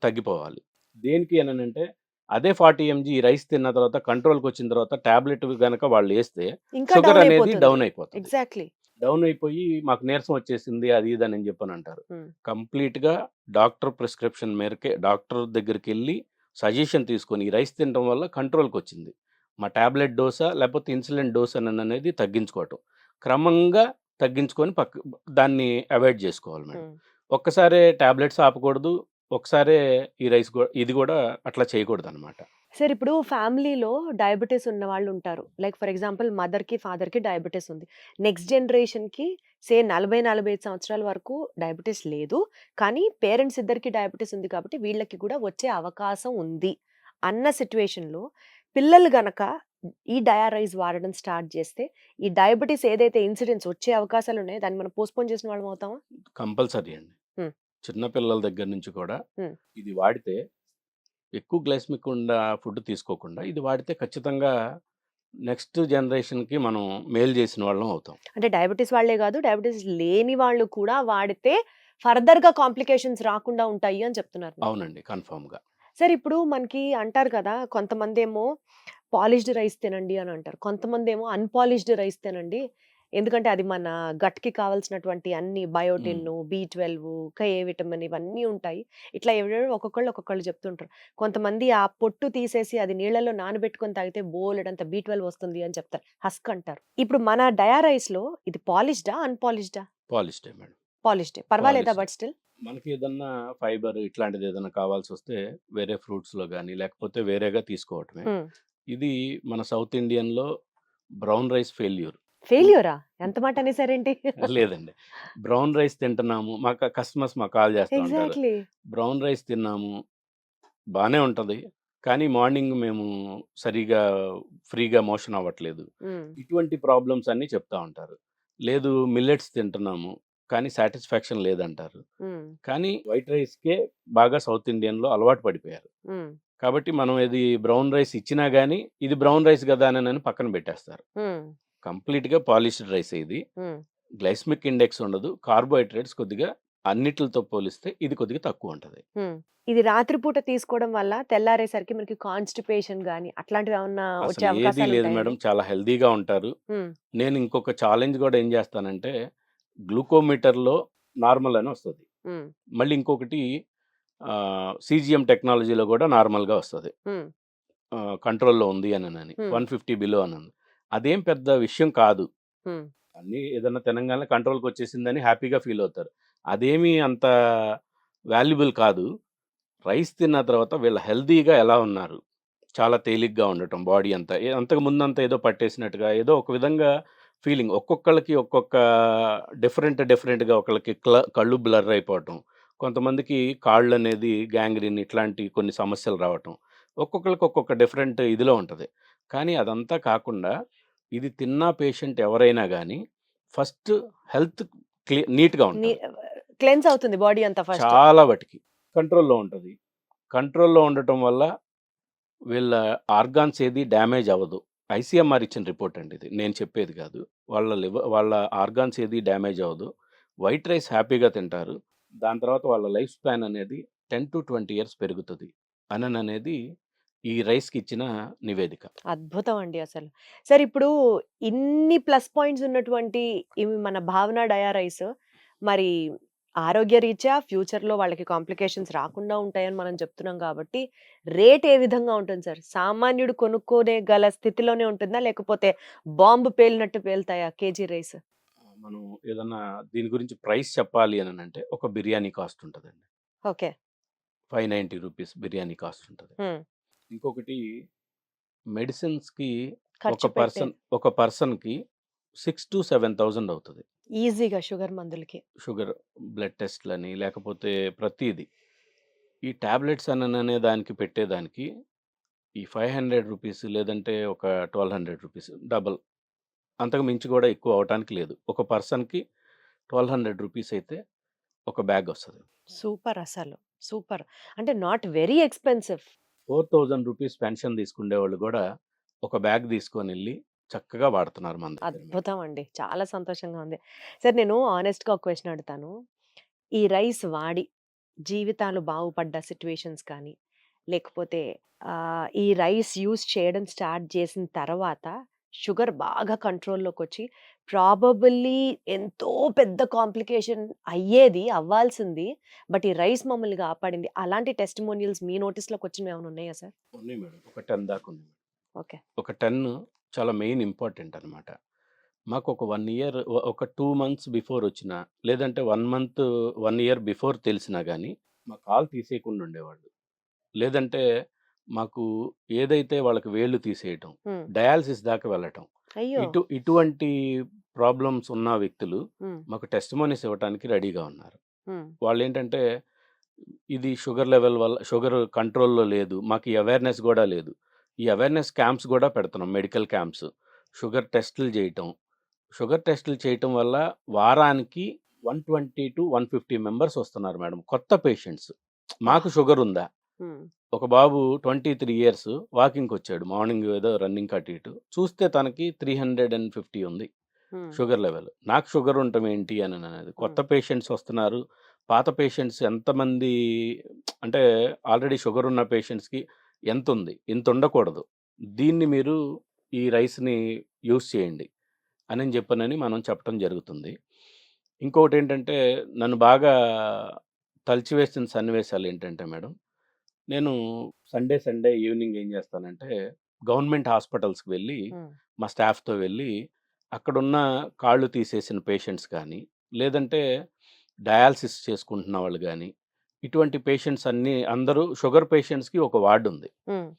తగ్గిపోవాలి. దేనికి అనంటే అదే 40 ఎంజీ రైస్ తిన్న తర్వాత కంట్రోల్‌కొచ్చిన తర్వాత టాబ్లెట్ గనక వాళ్ళేస్తే ఇంకా షుగర్ డౌన్ అనేది అయిపోతుంది. డౌన్ అయిపోతది. ఎగ్జాక్ట్‌లీ. డౌన్ అయిపోయి మాకు నీరసం వచ్చేసింది అది ఇది అని చెప్పనంటారు. హ్మ్. కంప్లీట్‌గా డాక్టర్ ప్రిస్క్రిప్షన్ మేరకే డాక్టర్ దగ్గరికెళ్ళి సజెషన్ తీసుకొని ఈ రైస్ తినటం వల్ల కంట్రోల్‌కొచ్చింది. మా టాబ్లెట్ డోసా లేకపోతే ఇన్సులిన్ డోస్ అనేది తగ్గించుకోవటం. క్రమంగా తగ్గించుకొని దాన్ని అవాయిడ్ చేసుకోవాలి మేడం. హ్మ్. ఒక్కసారే టాబ్లెట్స్ ఆపకూడదు. ఒకసారే ఈ రైస్ ఇది గూడా అట్లా చేయకూడదనమాట. సార్ ఇప్పుడు ఫ్యామిలీలో డయాబెటిస్ ఉన్న వాళ్ళు ఉంటారు. లైక్ ఫర్ ఎగ్జాంపుల్ మదర్‌కి, ఫాదర్‌కి డయాబెటిస్ ఉంది. నెక్స్ట్ జనరేషన్‌కి 40, 45 సంవత్సరాల వరకు డయాబెటిస్ లేదు. కానీ పేరెంట్స్ ఇద్దరికీ డయాబెటిస్ ఉంది కాబట్టి వీళ్ళకి కూడా వచ్చే అవకాశం ఉంది అన్న సిట్యుయేషన్‌లో పిల్లలు గనక ఈ డయా రైస్ వాడడం స్టార్ట్ చేస్తే ఈ డయాబెటిస్ ఏదైతే ఇన్సిడెంట్స్ వచ్చే అవకాశాలు ఉన్నాయో దాన్ని మనం పోస్ట్‌పోన్ చేసిన వాళ్ళం అవుతామా? కంపల్సరీ అండి. హ్మ్. చిన్న పిల్లల దగ్గర నుంచి కూడా హ్మ్. ఇది వాడితే ఎక్కువ గ్లైసెమిక్ ఉన్న ఫుడ్ తీసుకోకుండా ఇది వాడితే ఖచ్చితంగా నెక్స్ట్ జనరేషన్‌కి మనం మేలు చేసిన వాళ్ళం అవుతాం. అంటే డయాబెటిస్ వాళ్ళే కాదు, డయాబెటిస్ లేని వాళ్ళు కూడా వాడితే ఫర్దర్‌గా కాంప్లికేషన్స్ రాకుండా ఉంటాయి అని చెప్తున్నారు మీరు. అవునండి. కన్ఫర్మ్‌గా. సార్ ఇప్పుడు మనకి అంటారు కదా! కొంతమందేమో పాలిష్డ్ రైస్ తినండి అని అంటారు. కొంతమందేమో అన్‌పాలిష్డ్ రైస్ తినండి. ఎందుకంటే అది మన గట్‌కి కావాల్సినటువంటి అన్ని హ్మ్. బయోటిన్, బి12, కే విటమిన్ ఇవన్నీ ఉంటాయి. ఇట్లా ఎవరెవరో ఒక్కొక్కళ్ళు చెప్తుంటారు. కొంతమంది ఆ పొట్టు తీసేసి అది నీళ్ళలో నానబెట్టుకొని తాగితే బోలెడంత బి12 వస్తుంది అని చెప్తారు. హస్క్ అంటారు. ఇప్పుడు మన డయా రైస్‌లో ఇది పాలిష్డా? అన్‌పాలిష్డా? పాలిష్డే మేడం. పాలిష్డే. పర్వాలేదా పాలిష్డే. But still? మనకి ఏదన్నా ఫైబర్ ఇట్లాంటిది ఏదైనా కావాల్సొస్తే వేరే ఫ్రూట్స్‌లో గాని, లేకపోతే వేరేగా తీసుకోవటమే. హ్మ్. ఇది మన సౌత్ ఇండియన్‌లో బ్రౌన్ రైస్ ఫెయిల్యూర్. ఫెయిల్యూరా? ఎంత మాట అనేసారేంటి? లేదండి. బ్రౌన్ రైస్ తింటున్నాము. కస్టమర్స్ మాకు కాల్ చేస్తా ఉంటారు. ఎగ్జాక్ట్‌లీ. బ్రౌన్ రైస్ తిన్నాము. బానే ఉంటది. కానీ మార్నింగ్ మేము సరిగ్గా ఫ్రీగా మోషన్ అవ్వట్లేదు. హ్మ్. ఇటువంటి ప్రాబ్లమ్స్ అన్నీ చెప్తా ఉంటారు. లేదు మిల్లెట్స్ తింటున్నాము. కానీ సాటిస్ఫాక్షన్ లేదంటారు. హ్మ్. కానీ వైట్ రైస్‌కే బాగా సౌత్ ఇండియన్‌లో అలవాటు పడిపోయారు. హ్మ్. కాబట్టి మనం ఇది బ్రౌన్ రైస్ ఇచ్చినా గాని, ఇది బ్రౌన్ రైస్ గదా! అని పక్కన పెట్టేస్తారు. హ్మ్. కంప్లీట్‌గా పాలిష్డ్ రైసే ఇది. హ్మ్. గ్లైసెమిక్ ఇండెక్స్ ఉండదు. కార్బోహైడ్రేట్స్ కొద్దిగా అన్నిట్లితో పోలిస్తే ఇది కొద్దిగా తక్కువుంటది. హ్మ్. ఇది రాత్రి పూట తీసుకోవడం వల్ల తెల్లారేసరికి మనకి కాన్‌స్టిపేషన్ గాని అట్లాంటివేమన్నా వచ్చే అసలు ఏదీ లేదు మేడం. అవకాశాలుంటాయండి? చాలా హెల్తీగా ఉంటారు. హ్మ్. నేను ఇంకొక ఛాలెంజ్ గూడా ఏం జేస్తానంటే, గ్లూకోమీటర్‌లో నార్మల్ అని వస్తది. హ్మ్. మళ్ళీ ఇంకొకటి సీజీఎం టెక్నాలజీలో గూడా నార్మల్‌గా వస్తది. హ్మ్. కంట్రోల్‌లో ఉంది అనని. హ్మ్. 150 బిలో అనని. అదేం పెద్ద విషయం కాదు. హ్మ్. అన్నీ ఏదన్నా తినంగానే కంట్రోల్‌కొచ్చేసిందని హ్యాపీగా ఫీల్ అవుతారు. అదేమీ అంత వాల్యుబుల్ కాదు. రైస్ తిన్న తర్వాత వీళ్ళు హెల్తీగా ఎలా ఉన్నారు? చాలా తేలిగ్గా ఉండటం బాడీ అంతా. అంతకు ముందంతా ఏదో పట్టేసినట్టుగా ఏదో ఒక విధంగా ఫీలింగ్. ఒక్కొక్కళ్ళకి ఒక్కొక్క డిఫరెంట్‌గా ఒకళ్ళకి కళ్ళు బ్లర్ అయిపోవటం. కొంతమందికి కాళ్ళనేది గ్యాంగ్రీన్ ఇట్లాంటి కొన్ని సమస్యలు రావటం. ఒక్కొక్కళ్ళకి ఒక్కొక్క డిఫరెంట్ ఇదిలో ఉంటది. కానీ అదంతా కాకుండా ఇది తిన్న పేషెంట్ ఎవరైనా గానీ ఫస్ట్ హెల్త్ నీట్‌గా ని ఉంటది. క్లెన్స్ అవుతుంది బాడీ అంతా ఫస్ట్. చాలా మటికి. కంట్రోల్‌లో ఉంటది. కంట్రోల్‌లో ఉండటం వల్ల వీళ్ళ ఆర్గాన్స్ ఏది డ్యామేజ్ అవ్వదు. ఐసీఎంఆర్ ఇచ్చిన రిపోర్ట్ అండి ఇది. నేను చెప్పేది కాదు. వాళ్ళ ఆర్గాన్స్ ఏది డ్యామేజ్ అవ్వదు. వైట్ రైస్ హ్యాపీగా తింటారు. దాని తర్వాత వాళ్ళ లైఫ్ స్పాన్ అనేది 10-20 ఇయర్స్ పెరుగుతది. అనేది ఈ రైస్‌కి ఇచ్చిన నివేదిక. అద్భుతం అండి అసలు. సార్ ఇప్పుడు ఇన్ని ప్లస్ పాయింట్స్ ఉన్నటువంటి ఇవి మన భావన డయా రైస్ మరి ఆరోగ్యరీత్యా ఫ్యూచర్‌లో వాళ్ళకి కాంప్లికేషన్స్ రాకుండా ఉంటాయని మనం చెప్తున్నాం కాబట్టి, రేట్ ఏ విధంగా ఉంటుంది సార్? సామాన్యుడు కొనుక్కోనే గల స్థితిలోనే ఉంటుందా? లేకపోతే బాంబ్ పేలినట్టు పేలుతాయా కేజీ రైస్? మనం ఏదన్నా దీని గురించి ప్రైస్ చెప్పాలి అనంటే ఒక బిర్యానీ కాస్ట్ ఉంటదండి. ఓకే. 590 రూపీస్ బిర్యానీ కాస్ట్ ఉంటది. హ్మ్. ఇంకొకటి మెడిసిన్స్‌కి ఖర్చు పెట్టే ఒక పర్సన్‌కి 6,000-7,000 అవుతది. ఈజీగా షుగర్ మందులకి. షుగర్, బ్లడ్ టెస్ట్‌లని లేకపోతే ప్రతీది. ఈ టాబ్లెట్స్ అనే దానికి పెట్టేదానికి ఈ 500 రూపీస్ లేదంటే ఒక 1,200 రూపీస్ డబుల్. అంతకు మించి గూడా ఎక్కువ అవ్వటానికి లేదు. ఒక పర్సన్‌కి 1,200 రూపీస్ అయితే ఒక బ్యాగ్ ఒస్తది. సూపర్ అసలు. సూపర్. అంటే not very expensive. 4,000 rupees pension తీసుకుండేవాళ్ళు గూడా ఒక బ్యాగ్ తీసుకొనెళ్ళి చక్కగా వాడుతున్నారు మన దగ్గర మేడం. అద్భుతం అండి. చాలా సంతోషంగా ఉంది. సార్ నేను హానెస్ట్‌గా ఒక క్వెషన్ అడుగుతాను. ఈ రైస్ వాడి జీవితాలు బాగుపడ్డ సిట్యుయేషన్స్ కానీ, లేకపోతే ఈ రైస్ యూజ్ చేయడం స్టార్ట్ చేసిన తర్వాత షుగర్ బాగా కంట్రోల్‌లోకొచ్చి ప్రాబబుల్లీ ఎంతో పెద్ద కాంప్లికేషన్ అవ్వాల్సింది. బట్ ఈ రైస్ మమ్మల్ని కాపాడింది. అలాంటి టెస్టిమోనియల్స్ మీ నోటీస్‌లోకొచ్చినవేమైనా ఉన్నాయా సార్? ఉన్నాయి మేడం. ఒక 10 దాకా ఉన్నాయి. ఓకే. ఒక 10 చాలా మెయిన్ ఇంపార్టెంట్ అనమాట. మాకొక 1 ఇయర్ ఒక 2 మంత్స్ బిఫోర్ వచ్చినా, లేదంటే 1 మంత్ 1 ఇయర్ బిఫోర్ తెలిసినా గానీ, మా కాల్ తీసేయకుండా ఉండేవాళ్ళు. లేదంటే మాకు ఏదైతే వాళ్ళకి వేళ్ళు తీసేయటం, హ్మ్. డయాలిసిస్ దాకా వెళ్ళటం. అయ్యో! ఇటువంటి ప్రాబ్లమ్స్ ఉన్న వ్యక్తులు హ్మ్. మాకు టెస్టిమోనీస్ ఇవ్వటానికి రెడీగా ఉన్నారు. హ్మ్. వాళ్ళేంటంటే, ఇది షుగర్ లెవెల్ వల్ల షుగర్ కంట్రోల్‌లో లేదు. మాకు ఈ అవేర్‌నెస్ గూడా లేదు. ఈ అవేర్‌నెస్ క్యాంప్స్ గూడా పెడుతున్నాం. Medical camps. షుగర్ టెస్టులు జేయటం. షుగర్ టెస్టులు చేయటం వల్ల వారానికి 120-150 మెంబర్స్ వస్తున్నారు మేడం. కొత్త పేషెంట్స్. వాహ్! మాకు షుగర్ ఉందా? హ్మ్. ఒక బాబు 23 ఇయర్స్ వాకింగ్‌కొచ్చాడు. మార్నింగ్ ఏదో రన్నింగ్‌కి అటు ఇటు. చూస్తే తనకి 350 ఉంది హ్మ్. Sugar level. నాకు షుగర్ ఉండటం ఏంటి అనేది. కొత్త పేషెంట్స్ వస్తున్నారు. పాత పేషెంట్స్ ఎంతమంది అంటే ఆల్రెడీ షుగర్ ఉన్న పేషెంట్స్‌కి ఎంతుంది? ఇంత ఉండకూడదు. దీన్ని మీరు ఈ రైస్‌ని యూజ్ చేయండి అని చెప్పనని మనం చెప్పటం జరుగుతుంది. ఇంకొకటేంటంటే నన్ను బాగా కలిచివేసిన సన్నివేశాలేంటంటే మేడం, నేను సండే ఈవినింగ్ ఏం చేస్తానంటే, గవర్నమెంట్ హాస్పిటల్స్‌కి వెళ్ళి, హ్మ్. మా స్టాఫ్‌తో వెళ్ళి, అక్కడున్న కాళ్ళు తీసేసిన పేషెంట్స్ కానీ, లేదంటే డయాలిసిస్ చేసుకుంటున్న వాళ్ళు గానీ, ఇటువంటి పేషెంట్స్ అందరూ షుగర్ పేషెంట్స్‌కి ఒక వార్డుంది. హ్మ్.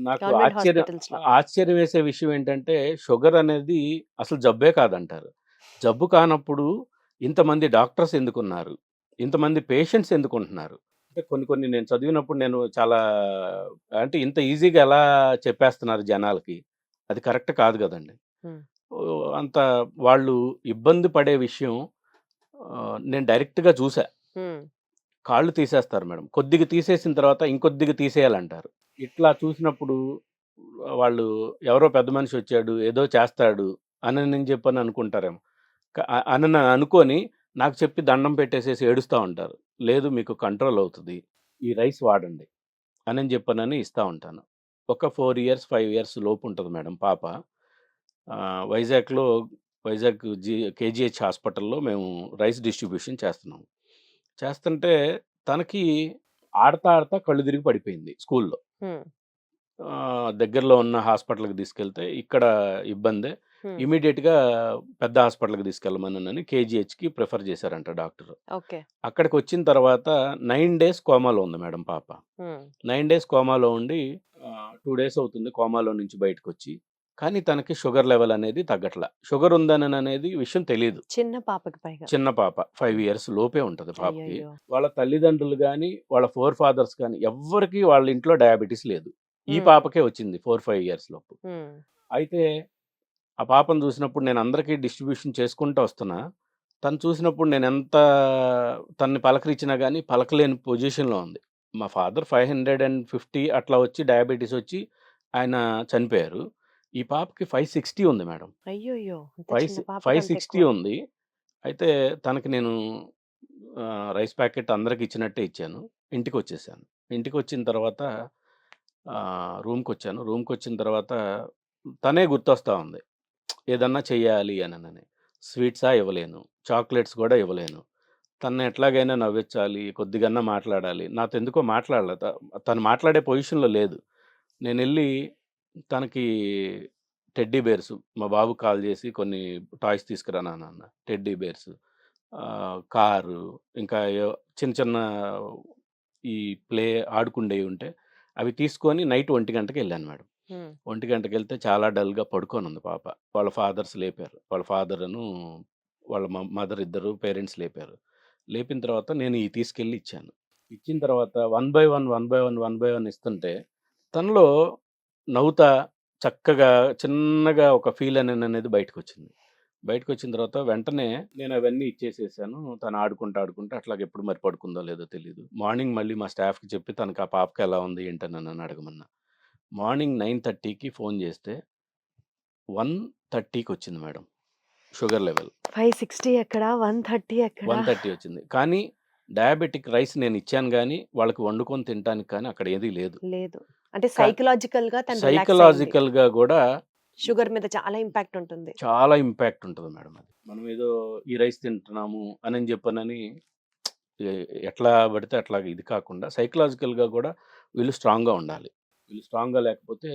నాకు గవర్నమెంట్ హాస్పిటల్స్‌లో. ఆశ్చర్యం వేసే విషయం ఏంటంటే, షుగర్ అనేది అసలు జబ్బే కాదంటారు. జబ్బు కానప్పుడు ఇంతమంది డాక్టర్స్ ఎందుకున్నారు? ఇంతమంది పేషెంట్స్ ఎందుకుంటున్నారు? అంటే కొన్ని కొన్ని నేను చదివినప్పుడు నేను చాలా అంటే ఇంత ఈజీగా ఎలా చెప్పేస్తున్నారు జనాలకి? అది కరెక్ట్ కాదు గదండీ! హ్మ్. అంత వాళ్ళు ఇబ్బంది పడే విషయం నేను డైరెక్ట్‌గా చూసా. హ్మ్. కాళ్ళు తీసేస్తారు మేడం. కొద్దిగా తీసేసిన తర్వాత ఇంకొద్దిగా తీసేయాలంటారు. ఇట్లా చూసినప్పుడు వాళ్ళు ఎవరో పెద్ద మనిషి వచ్చాడు, ఏదో చేస్తాడు అనని చెప్పని అనుకుంటారేమో. అనని అనుకోని నాకు చెప్పి దండం పెట్టేసేసి ఏడుస్తా ఉంటారు. లేదు మీకు కంట్రోల్ అవుతది. ఈ రైస్ వాడండి అనని చెప్పనని ఇస్తా ఉంటాను. ఒక 4 ఇయర్స్, 5 ఇయర్స్ లోపు ఉంటది మేడం పాప. వైజాగ్‌లో వైజాగ్ కేజీహెచ్ హాస్పిటల్‌లో మేము రైస్ డిస్ట్రిబ్యూషన్ చేస్తున్నాం. చేస్తుంటే తనకి ఆడతా కళ్ళు తిరిగి పడిపోయింది స్కూల్‌లో. హ్మ్. దగ్గరలో ఉన్న హాస్పిటల్‌కి తీసుకెళ్తే ఇక్కడ ఇబ్బందే. హ్మ్. ఇమ్మీడియేట్‌గా పెద్ద హాస్పిటల్‌కి తీసుకెళ్ళమనని కేజీహెచ్‌కి ప్రిఫర్ చేశారంట డాక్టరు. ఓకే. అక్కడికొచ్చిన తర్వాత 9 డేస్ కోమాలో ఉంది మేడం పాప. హ్మ్. 9 డేస్ కోమాలో ఉండి 2 డేస్ అవుతుంది కోమాలో నుంచి బయటకొచ్చి. కానీ తనకి షుగర్ లెవెల్ అనేది తగ్గట్ల. షుగర్ ఉందననేది విషయం తెలీదు. చిన్న పాపకి పైగా. చిన్న పాప. 5 హ్మ్. ఇయర్స్ లోపే ఉంటది పాపకి. అయ్యయ్యో! వాళ్ళ తల్లిదండ్రులు గాని, వాళ్ళ ఫోర్ ఫాదర్స్ గాని ఎవ్వరికీ వాళ్ళ ఇంట్లో డయాబెటిస్ లేదు. ఈ హ్మ్. పాపకే వచ్చింది 4, 5 ఇయర్స్ లోపు. హ్మ్. అయితే ఆ పాపను చూసినప్పుడు నేను అందరికీ డిస్ట్రిబ్యూషన్ చేసుకుంటూ వస్తున్నా. తను చూసినప్పుడు నేనెంత తనని పలకరించినా గాని పలకలేని పొజిషన్‌లో ఉంది. మా ఫాదర్ 550 అట్లా వచ్చి డయాబెటిస్ వచ్చి ఆయన చనిపోయారు. ఈ పాపకి 560 ఉంది మేడం. అయ్యయ్యో! అంత చిన్న పాపకి అంత 560 ఎక్కువ. ఉంది. అయితే తనకి నేను రైస్ ప్యాకెట్ అందరికి ఇచ్చినట్టే ఇచ్చాను. ఇంటికొచ్చేసాను. ఇంటికొచ్చిన తర్వాత రూమ్‌కొచ్చాను. రూమ్‌కొచ్చిన తర్వాత తనే గుర్తొస్తా ఉంది. ఏదన్నా చెయ్యాలి అననని. స్వీట్సా ఇవ్వలేను. చాక్లెట్స్ గూడా ఇవ్వలేను. తనని ఎట్లాగైనా నవ్వించాలి, కొద్దిగన్నా మాట్లాడాలి. నాతో ఎందుకో మాట్లాడలే. తను మాట్లాడే పొజిషన్‌లో లేదు. నేనెళ్ళి తనకి టెడ్డీ బేర్స్ మా బాబుకి కాల్ జేసి కొన్ని టాయ్స్ తీసుకురా నాన్న టెడ్డీ బేర్స్, కారు ఇంకా చిన్న చిన్న ఈ ప్లే ఆడుకుండేవి ఉంటే అవి తీసుకొని నైట్ 1:00కెళ్ళాను మేడం. హ్మ్. 1:00కెళ్తే చాలా డల్‌గా పడుకోనుంది పాప. వాళ్ళ ఫాదర్స్ లేపారు. వాళ్ళ ఫాదరును, వాళ్ళ మదర్ ఇద్దరు పేరెంట్స్ లేపారు. లేపిన తర్వాత నేను ఇయి తీసుకెళ్ళి ఇచ్చాను. ఇచ్చిన తర్వాత వన్ బై వన్ ఇస్తుంటే తనలో నవ్వుతా చక్కగా చిన్నగా ఒక ఫీల్ అనేది బయటకొచ్చింది. బయటకొచ్చిన తర్వాత వెంటనే నేనవన్నీ ఇచ్చేసేసాను. తను ఆడుకుంటా అట్లాగే ఎప్పుడు మరి పడుకుందో లేదో తెలీదు. మార్నింగ్ మళ్ళీ మా స్టాఫ్‌కి చెప్పి తనకి ఆ పాపకి ఎలా ఉంది ఏంటనని అడగమన్నా. మార్నింగ్ 9:30కి ఫోను జేస్తే 130కొచ్చింది మేడం షుగర్ లెవెల్. 560 ఎక్కడ? 130 ఎక్కడ? 130 వచ్చింది. కానీ డయాబెటిక్ రైస్ నేనిచ్చాను గానీ, వాళ్ళకి వండుకొని తినటానికి కానీ అక్కడ ఏదీ లేదు. లేదు. అంటే క సైకలాజికల్‌గా తను రిలాక్స్ అయింది. సైకలాజికల్‌గా గూడా షుగర్ మీద చాలా ఇంపాక్ట్ ఉంటుంది. చాలా ఇంపాక్ట్ ఉంటది మేడం అది. మనం ఏదో ఈ రైస్ తింటున్నాము అనని చెప్పనని ఎ ఎట్లా పడితే అట్లాగా ఇది కాకుండా సైకలాజికల్‌గా గూడా వీళ్ళు స్ట్రాంగ్‌గా ఉండాలి. వీళ్ళు స్ట్రాంగ్‌గా లేకపోతే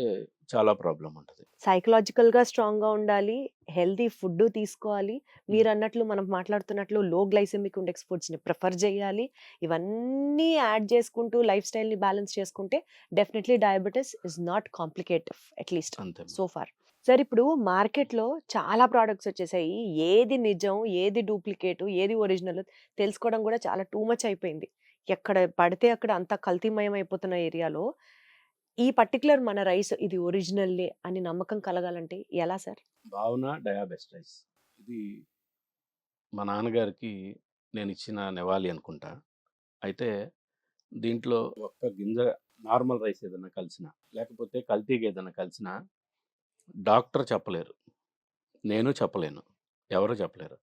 చాలా ప్రాబ్లమ్ ఉంటది. సైకలాజికల్‌గా స్ట్రాంగ్‌గా ఉండాలి. హెల్తీ ఫుడ్డు తీసుకోవాలి. హ్మ్. మీరన్నట్లు మనం మాట్లాడుతున్నట్లు లో గ్లైసెమిక్ ఇండెక్స్ ఫుడ్స్‌ని ప్రిఫర్ చేయాలి. ఇవన్నీ యాడ్ చేసుకుంటూ లైఫ్ స్టైల్‌ని బ్యాలెన్స్ చేసుకుంటే definitely diabetes is not complicative at least అంతే మేడం. So far. సార్ ఇప్పుడు మార్కెట్‌లో చాలా ప్రొడక్ట్స్ వచ్చేసాయి. ఏది నిజం, ఏది డూప్లికేటు, ఏది ఒరిజినల్ తెలుసుకోవడం కూడా చాలా టూ మచ్ అయిపోయింది. ఎక్కడ పడితే అక్కడ అంతా కల్తీమయం అయిపోతున్న ఏరియాలో ఈ పర్టిక్యులర్ మన రైస్ ఇది ఒరిజినల్లే అని నమ్మకం కలగాలంటే ఎలా సార్? భావన డయాబెస్ట్ రైస్. ఇది మా నాన్నగారికి నేనిచ్చిన నివాళి అనుకుంటా. అయితే దీంట్లో ఒక్క గింజ నార్మల్ రైస్ ఏదైనా కలిసినా, లేకపోతే కల్తీగా ఏదైనా కలిసినా డాక్టర్ చెప్పలేరు, నేను చెప్పలేను, ఎవరు చెప్పలేరు.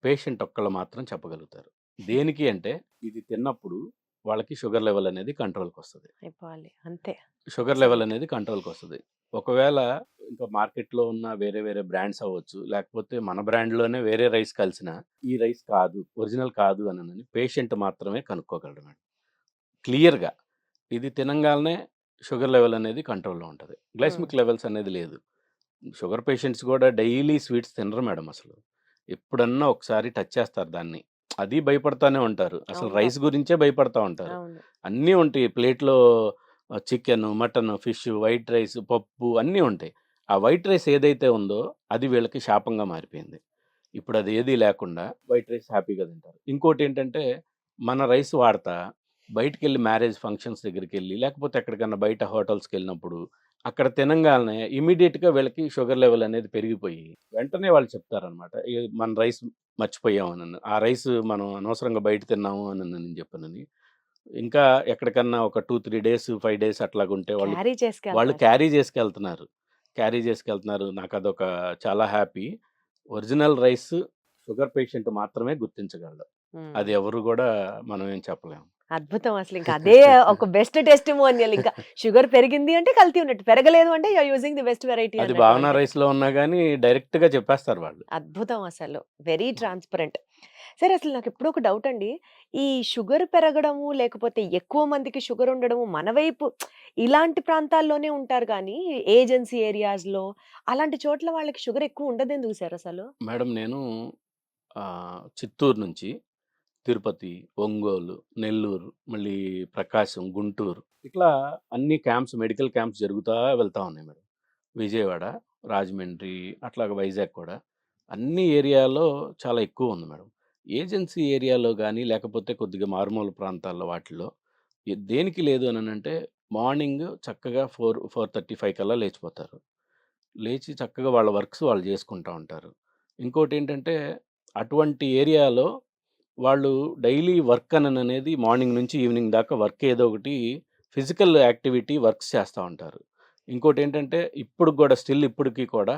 పేషెంట్ ఒక్కళ్ళు మాత్రం చెప్పగలుగుతారు. దేనికి అంటే ఇది తిన్నప్పుడు వాళ్ళకి షుగర్ లెవెల్ అనేది కంట్రోల్‌కి వస్తది. అయిపోవాలి. అంతే. Sugar level absolute. అనేది కంట్రోల్‌కి వస్తది. ఒకవేళ ఇంకా మార్కెట్‌లో ఉన్న వేరే వేరే బ్రాండ్స్ అవ్వచ్చు, లేకపోతే మన బ్రాండ్‌లోనే వేరే రైస్ కలిసినా, ఈ రైస్ కాదు, ఒరిజినల్ కాదు అనని పేషెంట్ మాత్రమే కనుక్కోగలడు మేడం. క్లియర్‌గా. ఇది తినంగాల్నే షుగర్ లెవెల్ అనేది కంట్రోల్‌లో ఉంటది. హ్మ్. గ్లైసెమిక్ లెవెల్స్ అనేది లేదు. షుగర్ పేషెంట్స్ గూడా డైలీ స్వీట్స్ తినరు మేడం అసలు. ఎప్పుడన్నా ఒకసారి టచ్ చేస్తారు దాన్ని. అది భయపడతానే ఉంటారు. అసలు అమ్మో! రైస్ గురించే భయపడతా ఉంటారు. అవును. అన్నీ ఉంటాయి ప్లేట్‌లో, chicken, mutton, fish, white rice, పప్పు అన్నీ ఉంటాయి. ఆ వైట్ రైస్ ఏదైతే ఉందో అది వీళ్ళకి శాపంగా మారిపోయింది. ఇప్పుడు అది ఏదీ లేకుండా వైట్ రైస్ హ్యాపీగా తింటారు. ఇంకోటేంటంటే మన రైస్ వాడతా బయటికెళ్ళి మ్యారేజ్ ఫంక్షన్స్ దగ్గరికెళ్ళి, లేకపోతే ఎక్కడికన్నా బయట హోటల్స్‌కెళ్ళినప్పుడు అక్కడ తినంగాల్నే ఇమ్మీడియేట్‌గా వీళ్ళకి షుగర్ లెవెల్ అనేది పెరిగిపోయి, వెంటనే వాళ్ళు చెప్తారనమాట. మన రైస్ మర్చిపోయాం అనని. ఆ రైస్ మనం అనవసరంగా బయట తిన్నాము అనని చెప్పనని. ఇంకా ఎక్కడికన్నా ఒక 2, 3 డేస్, 5 డేస్ అట్లాగుంటే వాళ్ళు క్యారీ వాళ్ళు చేసుకెళ్తారు. క్యారీ చేసుకెళ్తున్నారు. క్యారీ చేసుకెళ్తున్నారు. నాకదొక చాలా happy. Original rice sugar patient మాత్రమే గుర్తించగలడు. అది హ్మ్. ఎవరు గూడా మనం ఏం చెప్పలేం. అద్భుతం అసలు. ఇంక అదే ఒక బెస్ట్ టెస్టిమోనియల్ ఇంకా. షుగర్ పెరిగింది అంటే కల్తీ ఉన్నట్టు. పెరగలేదు అంటే you are using the best variety అది అన్నట్టు భావన అంతే. రైస్‌లో ఉన్నా గాని డైరెక్ట్‌గా చెప్పేస్తారు వాళ్ళు. అద్భుతం అసలు. Very transparent. సరే అసలు నాకెప్పుడో ఒక డౌట్ అండి. ఈ షుగర్ పెరగడము, లేకపోతే ఎక్కువ మందికి షుగర్ ఉండడము మన వైపు ఇలాంటి ప్రాంతాల్లోనే ఉంటారు గానీ, ఏజెన్సీ ఏరియాస్‌లో అలాంటి చోట్ల వాళ్ళకి షుగర్ ఎక్కువ ఉండదెందుకు సార్ అసలు? మేడం నేను చిత్తూరు నుంచి తిరుపతి, ఒంగోలు, నెల్లూరు, మళ్ళీ ప్రకాశం, గుంటూరు ఇట్లా అన్ని క్యాంప్స్, మెడికల్ క్యాంప్స్ జరుగుతా వెళ్తా ఉన్నాయి మేడం. విజయవాడ, రాజమండ్రి అట్లాగా వైజాగ్ కూడా. అన్ని ఏరియాలో చాలా ఎక్కువుంది మేడం. ఏజెన్సీ ఏరియాలో గానీ, లేకపోతే కొద్దిగా మారుమూల ప్రాంతాల్లో వాటిల్లో దేనికి లేదు అననంటే మార్నింగ్ చక్కగా 4:35 కల్లా లేచిపోతారు. లేచి చక్కగా వాళ్ళ వర్క్స్ వాళ్ళు జేసుకుంటా ఉంటారు. ఇంకోటేంటంటే అటువంటి ఏరియాలో వాళ్ళు డైలీ వర్క్ అననేది మార్నింగ్ నుంచి ఈవినింగ్ దాకా వర్క్ ఏదో ఒకటి ఫిజికల్ యాక్టివిటీ వర్క్స్ చేస్తా ఉంటారు. ఇంకోటేంటంటే ఇప్పుడు గూడా స్టిల్ ఇప్పటికి కూడా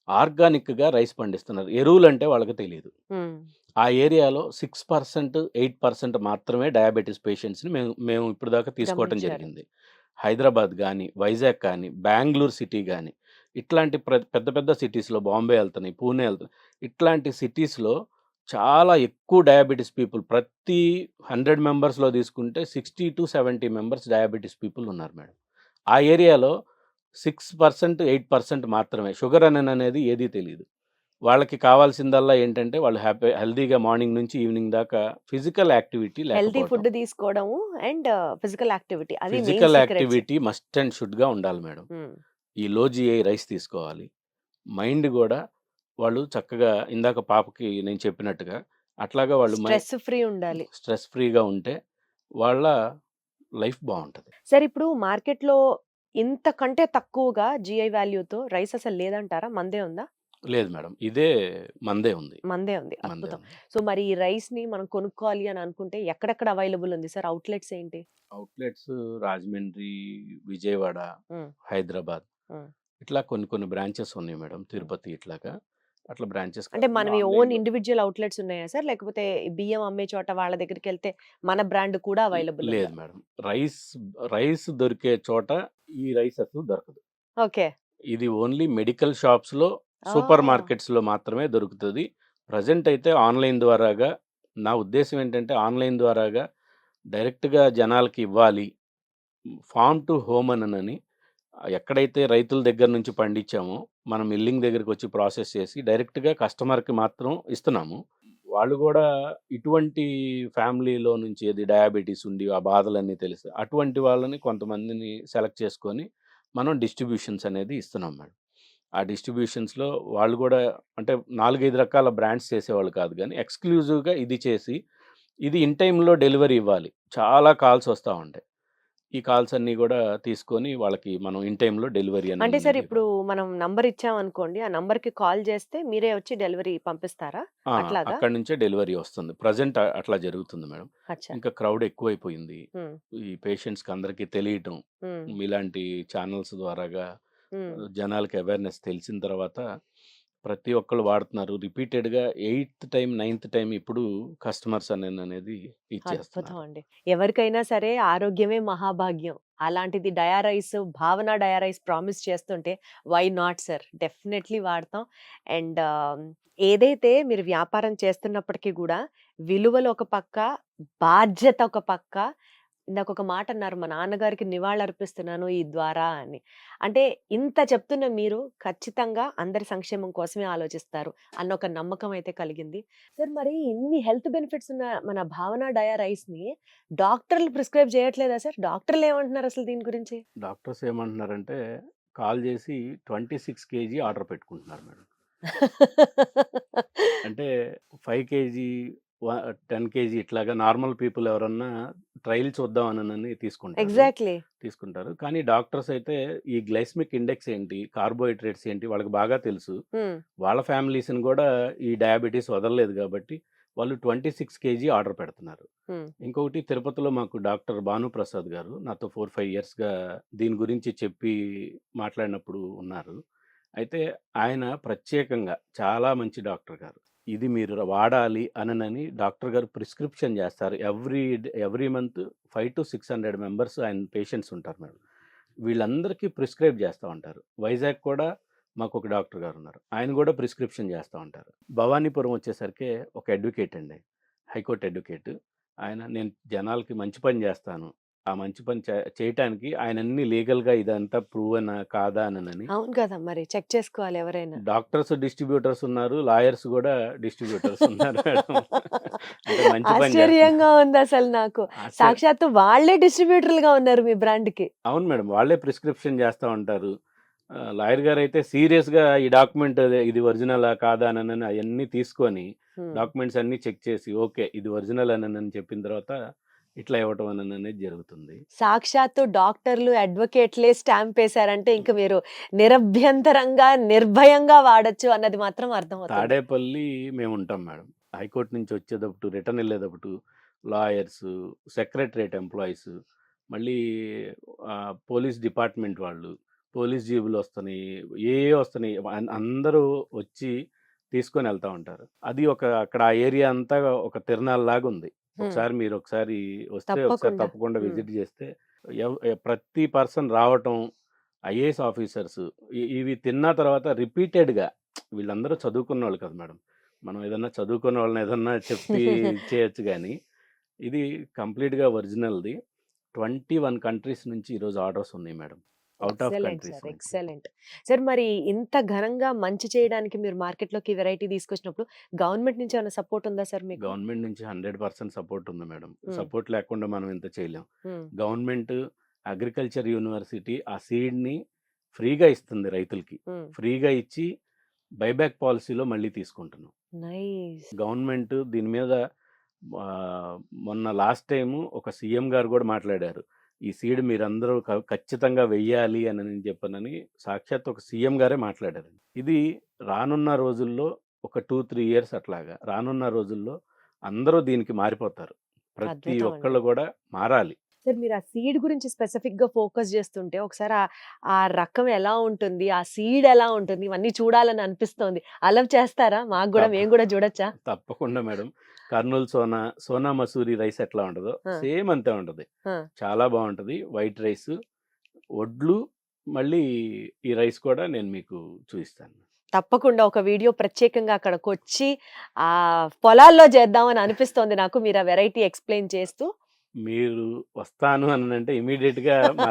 ఆర్గానిక్‌గా రైస్ పండిస్తున్నారు. ఎరువులంటే వాళ్ళకి తెలీదు. హ్మ్. ఆ ఏరియాలో 6%, 8% మాత్రమే డయాబెటిస్ పేషెంట్స్‌ని మేము మేము ఇప్పటిదాకా తీసుకోవటం గమనించారు. జరిగింది. హైదరాబాద్ గానీ, వైజాగ్ కానీ, బెంగుళూరు సిటీ గానీ, ఇట్లాంటి పెద్ద పెద్ద సిటీస్‌లో బాంబే ఎళ్తున్నాయి, పూణే ఎళ్తున్నాయి. ఇట్లాంటి సిటీస్‌లో చాలా ఎక్కువ డయాబెటిస్ పీపుల్ ప్రతి 100 మెంబర్స్‌లో తీసుకుంటే 60-70 మెంబర్స్ డయాబెటిస్ పీపుల్ ఉన్నారు మేడం. ఆ ఏరియాలో 6%, 8% మాత్రమే. షుగర్ అనేది ఏదీ తెలీదు. వాళ్ళకి కావాల్సిందల్లా ఏంటంటే వాళ్ళు హెల్తీగా మార్నింగ్ నుంచి ఈవినింగ్ దాకా ఫిజికల్ యాక్టివిటీ హెల్తీ లేకపోవటం. ఫుడ్ తీసుకోవడము అండ్ ఫిజికల్ యాక్టివిటీ అది main physical secrets. Activity must and షుడ్‌గా ఉండాలి మేడం. హ్మ్. ఈ లో జీఐ రైస్ తీసుకోవాలి. మైండ్ గూడా వాళ్ళు చక్కగా ఇందాక పాపకి నేను చెప్పినట్టుగా అట్లాగా వాళ్ళు స్ట్రెస్ ఫ్రీ ఉండాలి. స్ట్రెస్ ఫ్రీగా ఉంటే వాళ్ళ లైఫ్ బావుంటది. సరే ఇప్పుడు మార్కెట్‌లో ఇంతకంటే తక్కువగా జీఐ వాల్యూతో రైస్ అసలు లేదంటారా? మందే ఉందా? లేదు మేడం. ఇదే మందే ఉంది. మందే ఉంది. మందే అద్భుతం. ఉంది. సో, మరి ఈ రైస్‌ని మనం కొనుక్కోవాలి అని అనుకుంటే ఎక్కడెక్కడ అవైలబుల్ ఉంది సార్? ఔట్‌లెట్స్ ఏంటి? అవుట్‌లెట్స్ రాజమండ్రి, విజయవాడ, హ్మ్. హైదరాబాద్ హ్మ్. ఇట్లా కొన్ని కొన్ని బ్రాంచెస్ ఉన్నాయి మేడం. హ్మ్. తిరుపతి ఇట్లాగా. అట్లా బ్రాంచెస్ అంటే కాకుండా మనవి ఓన్ ఆన్‌లైన్‌లో ఇండివిడ్యువల్ ఔట్‌లెట్స్ ఉన్నాయా సార్? లేకపోతే బియ్యం అమ్మే చోట వాళ్ళ దగ్గరికెళ్తే మన బ్రాండ్ కూడా అవైలబుల్ లేదు ఉందా? మేడం. రైస్ రైస్ దొరికే చోట ఈ రైస్ అసలు దొరకదు. ఓకే. ఇది ఓన్లీ మెడికల్ షాప్స్‌లో, సూపర్ ఓహ్! మార్కెట్స్‌లో మాత్రమే దొరుకుతది. ప్రెజెంట్ అయితే ఆన్‌లైన్ ద్వారాగా నా ఉద్దేశ్యం ఏంటంటే ఆన్‌లైన్ ద్వారాగా డైరెక్ట్‌గా జనాలకి ఇవ్వాలి. ఫార్మ్ టు హోమ్ అనని ఎక్కడైతే రైతుల దగ్గర నుంచి పండించామో, మనం మిల్లింగ్ దగ్గరికొచ్చి ప్రాసెస్ చేసి డైరెక్ట్‌గా కస్టమర్‌కి మాత్రం ఇస్తున్నాము. వాళ్ళు గూడా ఇటువంటి ఫ్యామిలీలో నుంచి ఏది డయాబెటిస్ ఉండి, ఆ బాధలన్నీ తెలుసు. అటువంటి వాళ్ళని కొంతమందిని సెలెక్ట్ చేసుకొని, మనం డిస్ట్రిబ్యూషన్స్ అనేది ఇస్తున్నాం మేడం. ఆ డిస్ట్రిబ్యూషన్స్‌లో వాళ్ళు గూడా అంటే 4, 5 రకాల బ్రాండ్స్ చేసేవాళ్ళు కాదు గానీ, ఎక్స్‌క్లూజివ్‌గా ఇది చేసి, ఇది ఇన్ టైమ్‌లో డెలివరీ ఇవ్వాలి. చాలా కాల్స్ వస్తా ఉంటాయి. ఈ కాల్స్ అన్నీ గూడా తీసుకొని వాళ్ళకి మనం ఇన్ టైమ్‌లో డెలివరీ అంటే సార్ అనేది ఇప్పుడు మనం నంబర్ ఇచ్చామనుకోండి, ఆ నంబర్‌కి కాల్ చేస్తే మీరే వచ్చి డెలివరీ పంపిస్తారా? ఆ! అట్లాగా? అక్కడి నుంచే డెలివరీ వస్తుంది. ప్రెజెంట్ అట్లా జరుగుతుంది మేడం. అచ్చా! ఇంకా క్రౌడ్ ఎక్కువైపోయింది. హ్మ్. ఈ పేషెంట్స్‌కి అందరికి తెలియటం, హ్మ్. మీలాంటి ఛానల్స్ ద్వారాగా హ్మ్. జనాలకి అవేర్‌నెస్ తెలిసిన తర్వాత ప్రతి ఒక్కళ్ళు వాడుతున్నారు. రిపీటెడ్‌గా ఎయిత్ టైమ్, నైన్త్ టైమ్ ఇప్పుడు కస్టమర్స్ అనేది అద్భుతం ఇచ్చేస్తున్నారు. అండి. ఎవరికైనా సరే ఆరోగ్యమే మహాభాగ్యం. అలాంటిది డయారైస్, భావన డయారైస్ ప్రామిస్ చేస్తుంటే వై నాట్ సార్? డెఫినైట్‌లీ వాడతాం. అండ్ ఏదైతే మీరు వ్యాపారం చేస్తున్నప్పటికి గూడా విలువలు ఒక పక్క, బాధ్యత ఒక పక్క, ఇందాకొక మాట అన్నారు, మా నాన్నగారికి నివాళులర్పిస్తున్నాను ఈ ద్వారా అని. అంటే ఇంత చెప్తున్న మీరు ఖచ్చితంగా అందరి సంక్షేమం కోసమే ఆలోచిస్తారు అన్న ఒక నమ్మకం అయితే కలిగింది. సార్ మరి ఇన్ని హెల్త్ బెనిఫిట్స్ ఉన్న మన భావన డయా రైస్‌ని డాక్టర్లు ప్రిస్క్రైబ్ చేయట్లేదా సార్? డాక్టర్లు ఏమంటున్నారు అసలు దీని గురించి? డాక్టర్స్ ఏమంటున్నారంటే కాల్ చేసి 26 కేజీ ఆర్డర్ పెట్టుకుంటున్నారు మేడం. అంటే 5 కేజీ, 10 కేజీ ఇట్లాగా నార్మల్ పీపుల్ ఎవరన్నా ట్రయల్ చూద్దామనని ఎగ్జాక్ట్‌లీ. తీసుకుంటారు. కానీ డాక్టర్స్ అయితే ఈ గ్లైసెమిక్ ఇండెక్స్ ఏంటి, కార్బోహైడ్రేట్స్ ఏంటి వాళ్ళకి బాగా తెలుసు. హ్మ్. వాళ్ళ ఫ్యామిలీస్‌ని గూడా ఈ డయాబెటిస్ వదలలేదు గాబట్టి వాళ్ళు 26 కేజీ ఆర్డర్ పెడుతున్నారు. హ్మ్. ఇంకొకటి తిరుపతిలో మాకు డాక్టర్ భానుప్రసాద్ గారు నాతో 4, 5 ఇయర్స్‌గా దీని గురించి చెప్పి మాట్లాడినప్పుడు ఉన్నారు. అయితే ఆయన ప్రత్యేకంగా చాలా మంచి డాక్టర్ గారు. ఇది మీరు వాడాలి అననని డాక్టర్ గారు ప్రిస్క్రిప్షన్ చేస్తారు. ఎవ్రీ మంత్ 500-600 మెంబర్స్ ఆయన పేషెంట్స్ ఉంటారు మేడం. వీళ్ళందరికీ ప్రిస్క్రైబ్ చేస్తా ఉంటారు. వైజాగ్ కూడా మాకొక డాక్టర్ గారున్నారు. ఆయన గూడా ప్రిస్క్రిప్షన్ చేస్తా ఉంటారు. భవానీపురం వచ్చేసరికి ఒక అడ్వకేట్ అండి. High court advocate. ఆయన నేను జనాలకి మంచి పని చేస్తాను. ఆ మంచి పని చేయటానికి ఆయన అన్ని లీగల్‌గా ఇదంతా ప్రూవనా కాదా అనని అవును కదా! మరి చెక్ చేసుకోవాలి ఎవరైనా. డాక్టర్స్ డిస్ట్రిబ్యూటర్స్ ఉన్నారు. లాయర్స్ గూడా డిస్ట్రిబ్యూటర్స్ ఉన్నారు మేడం. అంటే మంచి పని చేస్తున్నారు. ఆశ్చర్యంగా ఉందసలు నాకు. ఆశ్చర్య సాక్షాత్తు వాళ్ళే డిస్ట్రిబ్యూటర్‌లుగా ఉన్నారు మీ బ్రాండ్‌కి. అవును మేడం. వాళ్ళే ప్రిస్క్రిప్షన్ చేస్తా ఉంటారు. లాయర్ గారైతే సీరియస్‌గా ఈ డాక్యుమెంట్ ఇది ఒరిజినలా కాదా అనని అయన్నీ తీసుకొని హ్మ్. డాక్యుమెంట్స్ అన్నీ చెక్ చేసి ఓకే. ఇది ఒరిజినల్ అనని చెప్పిన తర్వాత ఇట్లా ఇవ్వటం అనేది జరుగుతుంది. సాక్షాత్తు డాక్టర్లు, అడ్వకేట్‌లే స్టాంపేసారంటే ఇంక మీరు నిరభ్యంతరంగా, నిర్భయంగా వాడొచ్చు అన్నది మాత్రం అర్థమవుతుంది. తాడేపల్లి మేముంటాం మేడం. హైకోర్ట్ నుంచి వచ్చేటప్పుడు రిటర్న్ ఎళ్ళేటప్పుడు లాయర్సు, సెక్రటరేట్ ఎంప్లాయీస్, మళ్ళీ పోలీస్ డిపార్ట్‌మెంట్ వాళ్ళు, పోలీస్ జీబులొస్తన్నయి, ఏయేయో వస్తున్నాయి. అందరూ వచ్చి తీసుకొని ఎళ్తా ఉంటారు. అది అక్కడ ఆ ఏరియా అంతా ఒక తిరణాల్లాగుంది. హ్మ్. ఒకసారి వస్తే ఒకసారి తప్పకుండా. తప్పకుండా హ్మ్. విజిట్ చేస్తే ప్రతి పర్సన్ రావటం, ఐఏఎస్ ఆఫీసర్స్ ఇవి తిన్న తర్వాత రిపీటెడ్‌గా వీళ్ళందరూ చదువుకున్నోళ్ళు కదా మేడం. మనం ఏదన్నా చదువుకున్న వాళ్ళని ఏదన్నా చెప్పి చేయొచ్చు గానీ, ఇది కంప్లీట్‌గా ఒరిజినల్‌ది. 21 కంట్రీస్ నుంచి ఈరోజు ఆర్డర్స్ ఉన్నాయి madam. Out of excellent countries sir. నుంచి. ఎక్సలెంట్. సార్ మరి ఇంత ఘనంగా మంచి చేయడానికి మీరు మార్కెట్‌లోకి వెరైటీ తీసుకొచ్చినప్పుడు గవర్నమెంట్ నుంచి ఏమైనా సపోర్ట్ ఉందా సార్ మీకు? గవర్నమెంట్ నుంచి 100% సపోర్ట్ ఉంది మేడం. హ్మ్. సపోర్ట్ లేకుండా మనం ఇంత చేయలేం. హ్మ్. గవర్నమెంట్ అగ్రికల్చర్ యూనివర్సిటీ ఆ సీడ్‌ని ఫ్రీగా ఇస్తుంది రైతులకి. హ్మ్. ఫ్రీగా ఇచ్చి బైబ్యాక్ పాలిసీలో మళ్ళీ తీసుకుంటున్నాం. నైస్. గవర్నమెంట్ దీని మీద మొన్న లాస్ట్ టైము ఒక సీఎం గారు గూడా మాట్లాడారు. ఈ సీడ్ మీరందరూ ఖచ్చితంగా వెయ్యాలి అనని చెప్పనని సాక్షాత్తు ఒక సీఎం గారే మాట్లాడారు. ఇది రానున్న రోజుల్లో ఒక 2, 3 ఇయర్స్ అట్లాగా రానున్న రోజుల్లో అందరూ దీనికి మారిపోతారు. ప్రతి అద్భుతం అండి. ఒక్కళ్ళు గూడా మారాలి. సార్ మీరు ఆ సీడ్ గురించి స్పెసిఫిక్‌గా ఫోకస్ చేస్తుంటే ఒకసారి ఆ రకం ఎలా ఉంటుంది? ఆ సీడ్ ఎలా ఉంటుంది? ఇవన్నీ చూడాలని అనిపిస్తోంది. అలౌ చేస్తారా? మాకు గూడా తప్ప మేము గూడా చూడొచ్చా? తప్పకుండా మేడం. కర్నూల్ సోనా మసూరి రైస్ ఎట్లా ఉంటదో ఆ! సేమ్ అంతే ఉంటది. ఆ! చాలా బావుంటది. వైట్ రైస్, వడ్లు మళ్ళీ ఈ రైస్ కూడా నేను మీకు చూయిస్తాను. తప్పకుండా ఒక వీడియో ప్రత్యేకంగా అక్కడికొచ్చి పొలాల్లో చేద్దామని అనిపిస్తోంది నాకు మీరు ఆ వెరైటీ ఎక్స్‌ప్లెయిన్ చేస్తూ. మీరు వస్తాను అనంటే ఇమ్మీడియేట్‌గా మా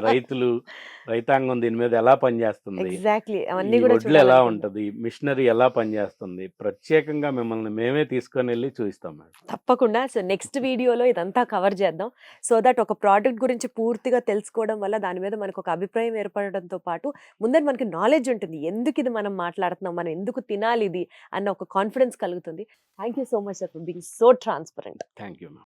రైతాంగం దీని మీద ఎలా పనిచేస్తుంది? ఎగ్జాక్ట్‌లీ. ఈ అవన్నీ గూడా వడ్లు ఎలా చూడాలనుకుంటున్నా. ఉంటది? మిషనరీ ఎలా పనిచేస్తుంది? ప్రత్యేకంగా మిమ్మల్ని మేమే తీసుకొనెళ్లి చూయిస్తాం మేడం. తప్పకుండా. సో, నెక్స్ట్ వీడియోలో ఇదంతా కవర్ చేద్దాం. సో థట్ ఒక ప్రొడక్ట్ గురించి పూర్తిగా తెలుసుకోవడం వల్ల దాని మీద మనకొక అభిప్రాయం ఏర్పడడంతో పాటు ముందర మనకి నాలెడ్జ్ ఉంటుంది. ఎందుకిది మనం మాట్లాడుతున్నాం? మనం ఎందుకు తినాలిది? అన్న ఒక కాన్ఫిడెన్స్ కలుగుతుంది. Thank you so much sir for being so transparent. Thank you ma'am.